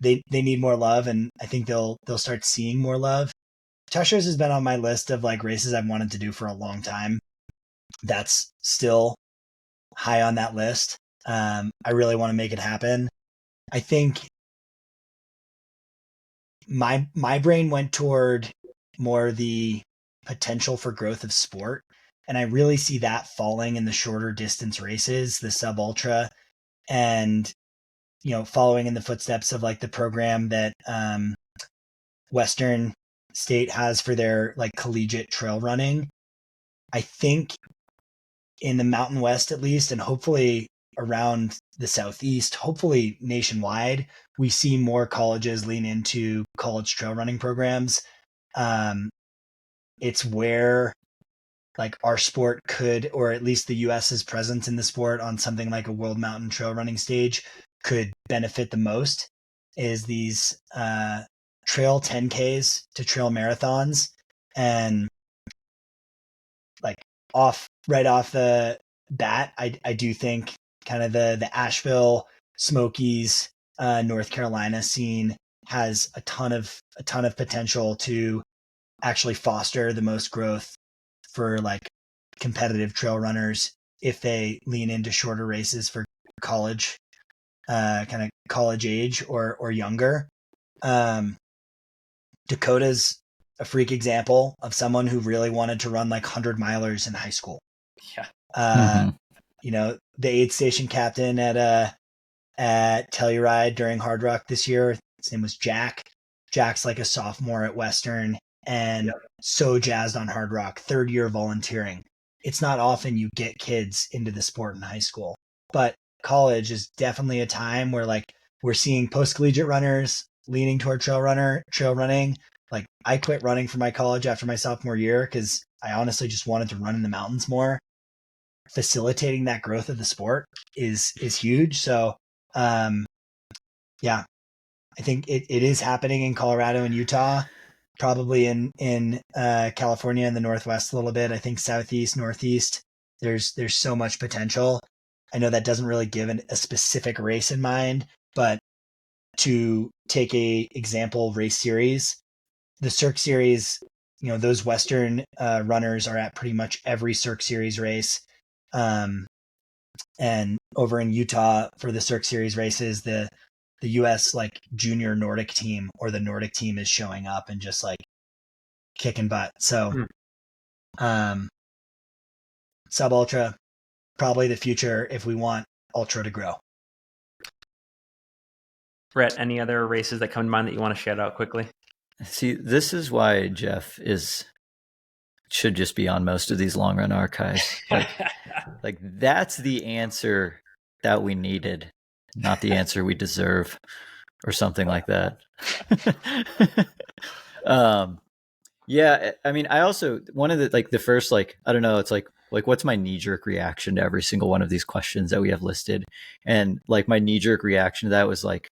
[SPEAKER 3] They need more love, and I think they'll start seeing more love. Tushers has been on my list of like races I've wanted to do for a long time. That's still high on that list. I really want to make it happen. I think my brain went toward more the potential for growth of sport, and I really see that falling in the shorter distance races, the sub ultra, and following in the footsteps of like the program that Western State has for their like collegiate trail running. I think in the Mountain West at least, and hopefully around the Southeast, hopefully nationwide, we see more colleges lean into college trail running programs. It's where like our sport could, or at least the US's presence in the sport on something like a World Mountain Trail Running stage could benefit the most, is these trail 10Ks to trail marathons. And like right off the bat, I do think kind of the Asheville, Smokies, North Carolina scene has a ton of potential to actually foster the most growth for like competitive trail runners if they lean into shorter races for college, kind of college age or younger. Dakota's a freak example of someone who really wanted to run like 100-milers in high school.
[SPEAKER 1] Yeah.
[SPEAKER 3] the aid station captain at Telluride during Hardrock this year. His name was Jack. Jack's like a sophomore at Western and so jazzed on Hardrock, third year volunteering. It's not often you get kids into the sport in high school, but college is definitely a time where like we're seeing post-collegiate runners leaning toward trail running. Like I quit running for my college after my sophomore year because I honestly just wanted to run in the mountains more. Facilitating that growth of the sport is huge. So yeah, I think it is happening in Colorado and Utah, probably in California and the Northwest a little bit. I think Southeast, Northeast, there's so much potential. I know that doesn't really give a specific race in mind, but to take a example race series, the Cirque Series, those Western runners are at pretty much every Cirque Series race. And over in Utah for the Cirque Series races, the US like junior Nordic team or the Nordic team is showing up and just like kicking butt. So, sub ultra, probably the future if we want ultra to grow.
[SPEAKER 1] Brett, any other races that come to mind that you want to shout out quickly?
[SPEAKER 2] See, this is why Jeff should just be on most of these long run archives. Like that's the answer that we needed, not the answer we deserve, or something like that. Yeah, I mean, I also one of the first I don't know, it's like what's my knee jerk reaction to every single one of these questions that we have listed, and like my knee jerk reaction to that was like,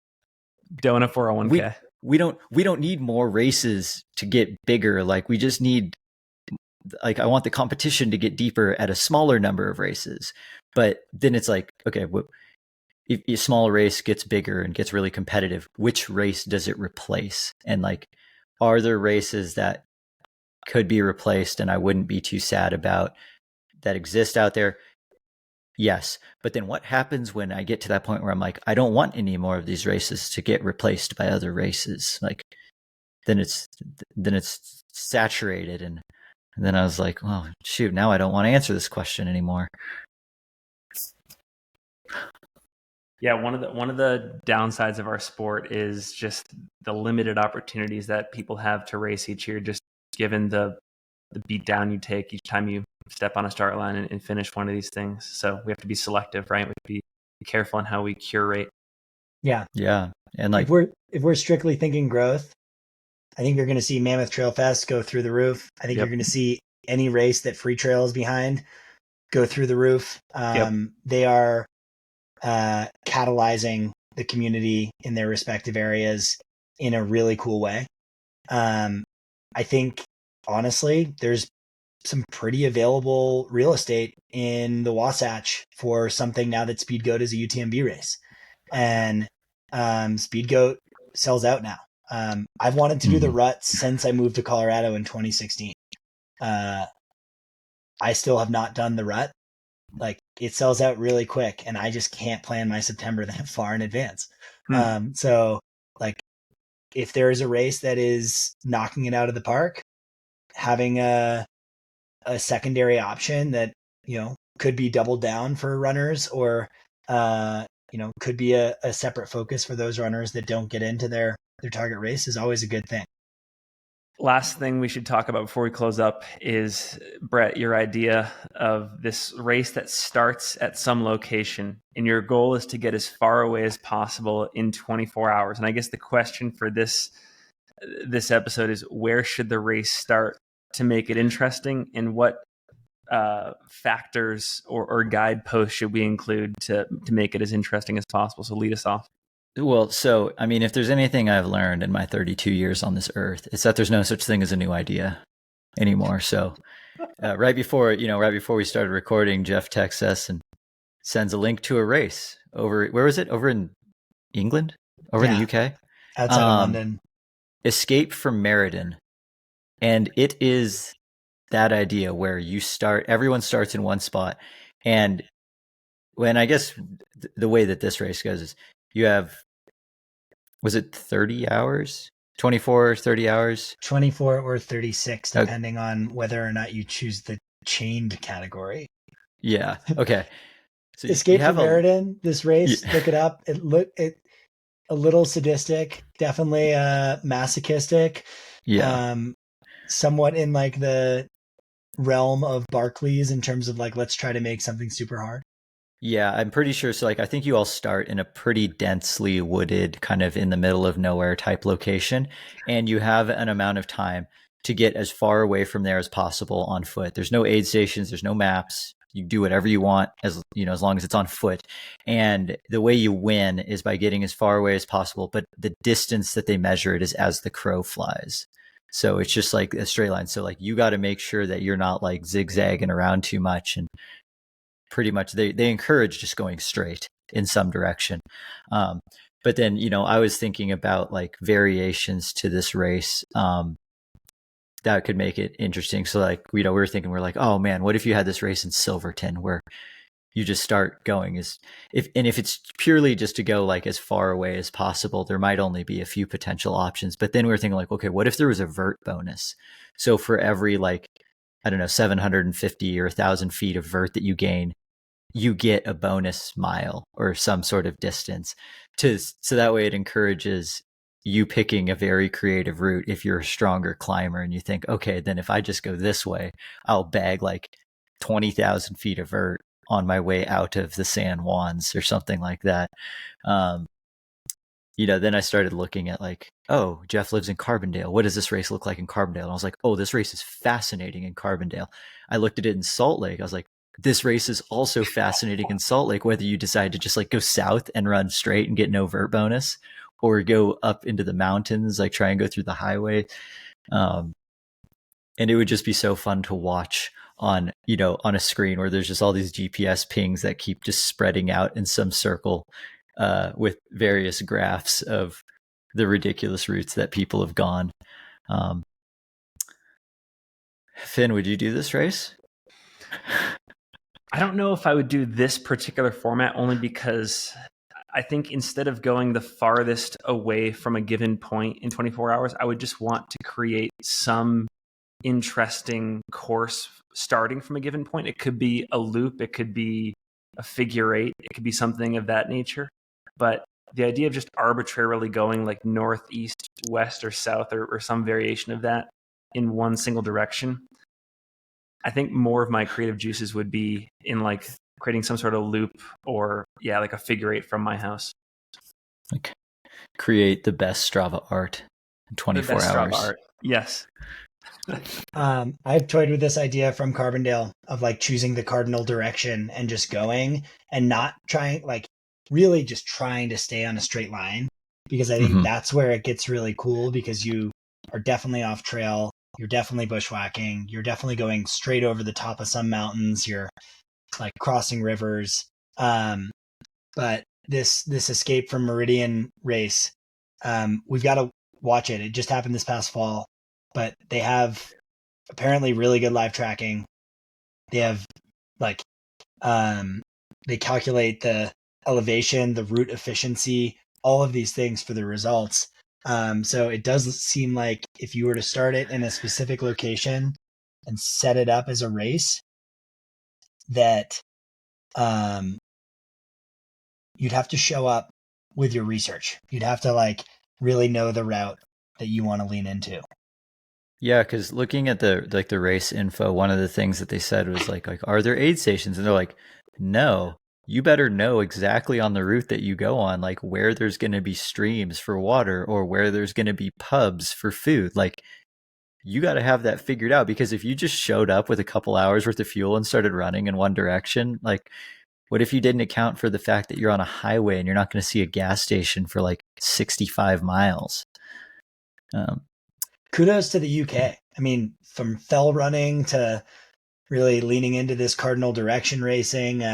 [SPEAKER 1] don't a 401k.
[SPEAKER 2] We don't need more races to get bigger. Like we just need, like, I want the competition to get deeper at a smaller number of races. But then it's like, okay, if a small race gets bigger and gets really competitive, which race does it replace? And like, are there races that could be replaced and I wouldn't be too sad about that exist out there? Yes. But then what happens when I get to that point where I'm like, I don't want any more of these races to get replaced by other races? Like, then it's saturated. And then I was like, well, shoot, now I don't want to answer this question anymore.
[SPEAKER 1] Yeah, one of the downsides of our sport is just the limited opportunities that people have to race each year, just given the beat down you take each time you step on a start line and finish one of these things. So we have to be selective, right? We have to be careful on how we curate.
[SPEAKER 3] Yeah.
[SPEAKER 2] Yeah. And like
[SPEAKER 3] if we're strictly thinking growth, I think you're going to see Mammoth Trail Fest go through the roof. I think you're going to see any race that Free Trail is behind go through the roof. They are catalyzing the community in their respective areas in a really cool way. I think honestly, there's some pretty available real estate in the Wasatch for something now that Speed Goat is a UTMB race, and Speed Goat sells out now. I've wanted to do the rut since I moved to Colorado in 2016. I still have not done the rut. Like it sells out really quick and I just can't plan my September that far in advance. So like if there is a race that is knocking it out of the park, having a secondary option that, could be doubled down for runners or, could be a separate focus for those runners that don't get into their target race is always a good thing.
[SPEAKER 1] Last thing we should talk about before we close up is, Brett, your idea of this race that starts at some location and your goal is to get as far away as possible in 24 hours. And I guess the question for this episode is, where should the race start to make it interesting, and what factors or guideposts should we include to make it as interesting as possible? So lead us off.
[SPEAKER 2] Well, so, I mean, if there's anything I've learned in my 32 years on this earth, it's that there's no such thing as a new idea anymore. So right before we started recording, Jeff texts us and sends a link to a race over, where was it? Over in England? Over in the UK?
[SPEAKER 3] Outside of London.
[SPEAKER 2] Escape from Meriden. And it is that idea where everyone starts in one spot. And when I guess the way that this race goes is, you have, was it 30 hours? 24, 30 hours?
[SPEAKER 3] 24 or 36, depending on whether or not you choose the chained category.
[SPEAKER 2] Yeah. Okay. So you
[SPEAKER 3] Escape
[SPEAKER 2] have
[SPEAKER 3] from Meriden, this race,
[SPEAKER 2] Yeah.
[SPEAKER 3] look it up. It a little sadistic, definitely masochistic,
[SPEAKER 2] Yeah.
[SPEAKER 3] somewhat in like the realm of Barclays in terms of like, let's try to make something super hard.
[SPEAKER 2] Yeah, I'm pretty sure. So, like, I think you all start in a pretty densely wooded, kind of in the middle of nowhere type location, and you have an amount of time to get as far away from there as possible on foot. There's no aid stations, there's no maps. You do whatever you want as you know, as long as it's on foot. And the way you win is by getting as far away as possible, but the distance that they measure it is as the crow flies. So it's just like a straight line. So like you got to make sure that you're not like zigzagging around too much, and pretty much they encourage just going straight in some direction. But then, you know, I was thinking about like variations to this race that could make it interesting. So like, you know, we were thinking, we're like, oh man, what if you had this race in Silverton where you just start going if it's purely just to go like as far away as possible, there might only be a few potential options. But then we were thinking like, okay, what if there was a vert bonus? So for every like, I don't know, 750 or 1,000 feet of vert that you gain, you get a bonus mile or some sort of distance so that way it encourages you picking a very creative route if you're a stronger climber and you think, okay, then if I just go this way, I'll bag like 20,000 feet of vert on my way out of the San Juans or something like that. Um, you know, then I started looking at like, oh, Jeff lives in Carbondale. What does this race look like in Carbondale? And I was like, oh, this race is fascinating in Carbondale. I looked at it in Salt Lake. I was like, this race is also fascinating in Salt Lake, whether you decide to just like go south and run straight and get no vert bonus, or go up into the mountains, like try and go through the highway. And it would just be so fun to watch on, you know, on a screen where there's just all these GPS pings that keep just spreading out in some circle with various graphs of the ridiculous routes that people have gone. Finn, would you do this race?
[SPEAKER 1] I don't know if I would do this particular format, only because I think instead of going the farthest away from a given point in 24 hours, I would just want to create some interesting course starting from a given point. It could be a loop, it could be a figure eight, it could be something of that nature. But the idea of just arbitrarily going like north, east, west, or south, or some variation of that in one single direction, I think more of my creative juices would be in like creating some sort of loop, or like a figure eight from my house.
[SPEAKER 2] Like create the best Strava art in 24
[SPEAKER 1] the best
[SPEAKER 2] hours.
[SPEAKER 1] Strava art. Yes.
[SPEAKER 3] I've toyed with this idea from Carbondale of like choosing the cardinal direction and just going and not trying, like really just trying to stay on a straight line, because I think that's where it gets really cool, because you are definitely off trail. You're definitely bushwhacking. You're definitely going straight over the top of some mountains. You're like crossing rivers. But this Escape from Meridian race, we've got to watch it. It just happened this past fall, but they have apparently really good live tracking. They have like, they calculate the elevation, the route efficiency, all of these things for the results. So it does seem like if you were to start it in a specific location and set it up as a race, that you'd have to show up with your research. You'd have to like really know the route that you want to lean into.
[SPEAKER 2] Yeah, because looking at the race info, one of the things that they said was like, are there aid stations? And they're like, no. You better know exactly on the route that you go on, like where there's going to be streams for water or where there's going to be pubs for food. Like you got to have that figured out, because if you just showed up with a couple hours worth of fuel and started running in one direction, like what if you didn't account for the fact that you're on a highway and you're not going to see a gas station for like 65 miles?
[SPEAKER 3] Kudos to the UK. I mean, from fell running to really leaning into this cardinal direction racing,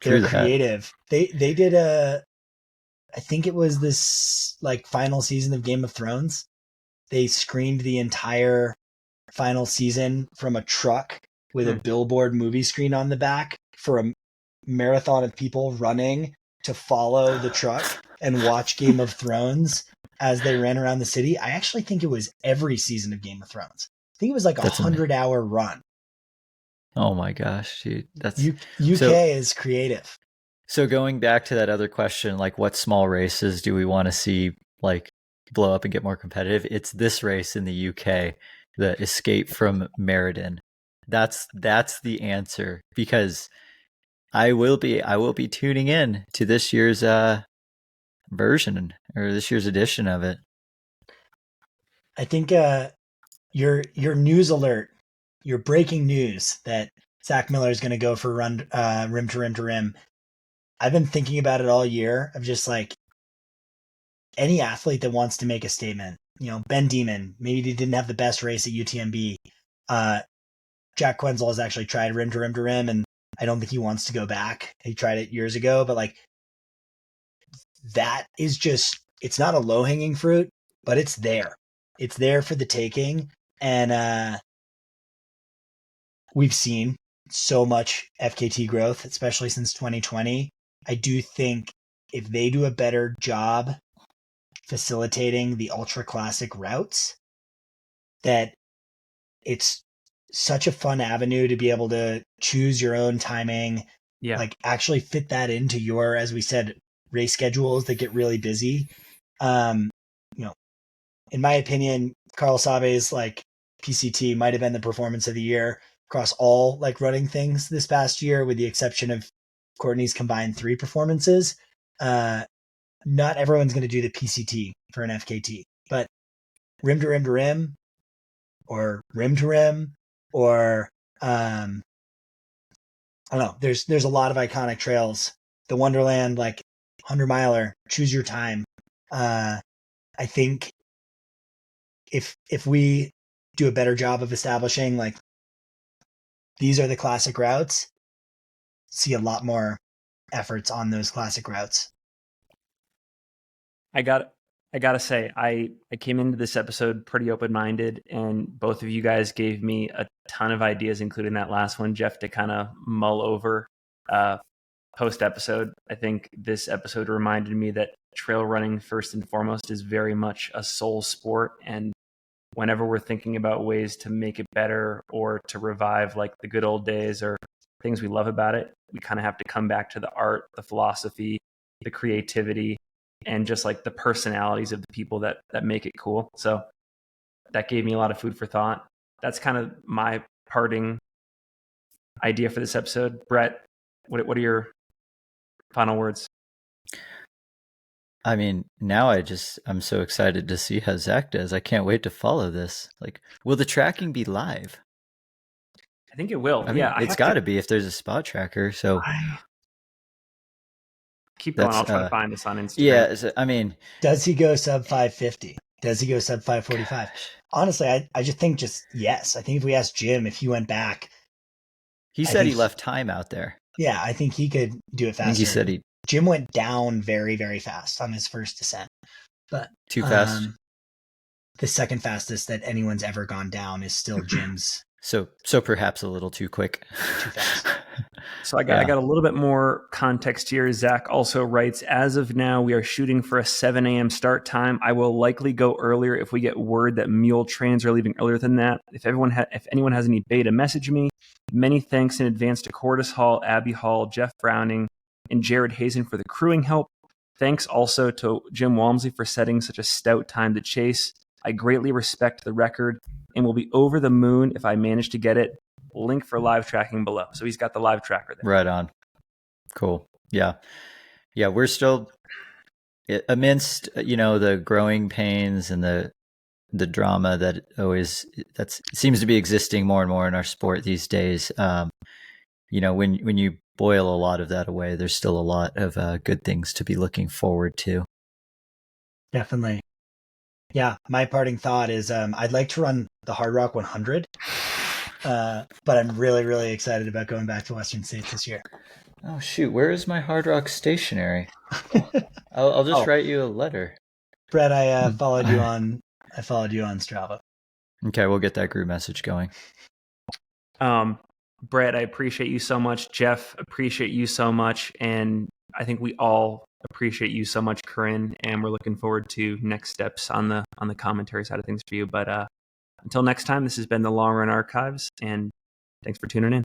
[SPEAKER 3] they're creative. They did I think it was this like final season of Game of Thrones. They screened the entire final season from a truck with a billboard movie screen on the back for a marathon of people running to follow the truck and watch Game of Thrones as they ran around the city. I actually think it was every season of Game of Thrones. I think it was like a 100-hour run.
[SPEAKER 2] Oh my gosh, dude. That's
[SPEAKER 3] UK is creative.
[SPEAKER 2] So going back to that other question, like what small races do we want to see like blow up and get more competitive? It's this race in the UK, the Escape from Meriden. That's the answer, because I will be tuning in to this year's version, or this year's edition of it.
[SPEAKER 3] I think your news alert, your breaking news that Zach Miller is going to go for run rim to rim to rim. I've been thinking about it all year. Of just like any athlete that wants to make a statement. You know, Ben Demon, maybe he didn't have the best race at UTMB. Jack Quenzel has actually tried rim to rim to rim, and I don't think he wants to go back. He tried it years ago, but like that is just, it's not a low hanging fruit, but it's there. It's there for the taking. And we've seen so much FKT growth, especially since 2020. I do think if they do a better job facilitating the ultra classic routes, that it's such a fun avenue to be able to choose your own timing, like actually fit that into your, as we said, race schedules that get really busy. You know, in my opinion, Carl Sabe's like PCT might have been the performance of the year across all like running things this past year, with the exception of Courtney's combined 3 performances. Not everyone's going to do the PCT for an FKT, but rim to rim to rim, or rim to rim, or I don't know. There's a lot of iconic trails. The Wonderland, like 100-miler, choose your time. I think if we do a better job of establishing like these are the classic routes, see a lot more efforts on those classic routes.
[SPEAKER 1] I gotta say, I came into this episode pretty open-minded, and both of you guys gave me a ton of ideas, including that last one, Jeff, to kind of mull over post-episode. I think this episode reminded me that trail running, first and foremost, is very much a soul sport, and whenever we're thinking about ways to make it better or to revive like the good old days or things we love about it, we kind of have to come back to the art, the philosophy, the creativity, and just like the personalities of the people that make it cool. So that gave me a lot of food for thought. That's kind of my parting idea for this episode. Brett, what are your final words?
[SPEAKER 2] I mean, now I'm so excited to see how Zach does. I can't wait to follow this. Like, will the tracking be live?
[SPEAKER 1] I think it will.
[SPEAKER 2] I mean, it's got to be if there's a spot tracker. So
[SPEAKER 1] keep going. I'll try to find this on Instagram.
[SPEAKER 2] Yeah, I mean,
[SPEAKER 3] does he go sub 550? Does he go sub 545? Honestly, I just think yes. I think if we asked Jim if he went back,
[SPEAKER 2] he said he left time out there.
[SPEAKER 3] Yeah, I think he could do it faster.
[SPEAKER 2] I think he said
[SPEAKER 3] Jim went down very, very fast on his first descent, but
[SPEAKER 2] too fast.
[SPEAKER 3] The second fastest that anyone's ever gone down is still Jim's.
[SPEAKER 2] So perhaps a little too quick.
[SPEAKER 3] Too fast.
[SPEAKER 1] So I got a little bit more context here. Zach also writes, as of now, we are shooting for a 7 a.m. start time. I will likely go earlier if we get word that mule trains are leaving earlier than that. If anyone has any beta, message me. Many thanks in advance to Cordis Hall, Abby Hall, Jeff Browning, and Jared Hazen for the crewing help. Thanks also to Jim Walmsley for setting such a stout time to chase. I greatly respect the record and will be over the moon if I manage to get it. Link for live tracking below. So he's got the live tracker there.
[SPEAKER 2] Right on. Cool. Yeah. We're still amidst, the growing pains and the drama that seems to be existing more and more in our sport these days. When you boil a lot of that away, there's still a lot of good things to be looking forward to.
[SPEAKER 3] Definitely. Yeah, my parting thought is I'd like to run the Hardrock 100, but I'm really, really excited about going back to Western States this year.
[SPEAKER 2] Oh shoot, where is my Hardrock stationery? I'll just write you a letter.
[SPEAKER 3] Brett, I followed you on Strava.
[SPEAKER 2] Okay, we'll get that group message going.
[SPEAKER 1] Brett, I appreciate you so much. Jeff, appreciate you so much, and I think we all appreciate you so much, Corrine, and we're looking forward to next steps on the commentary side of things for you. But until next time, this has been the Long Run Archives, and thanks for tuning in.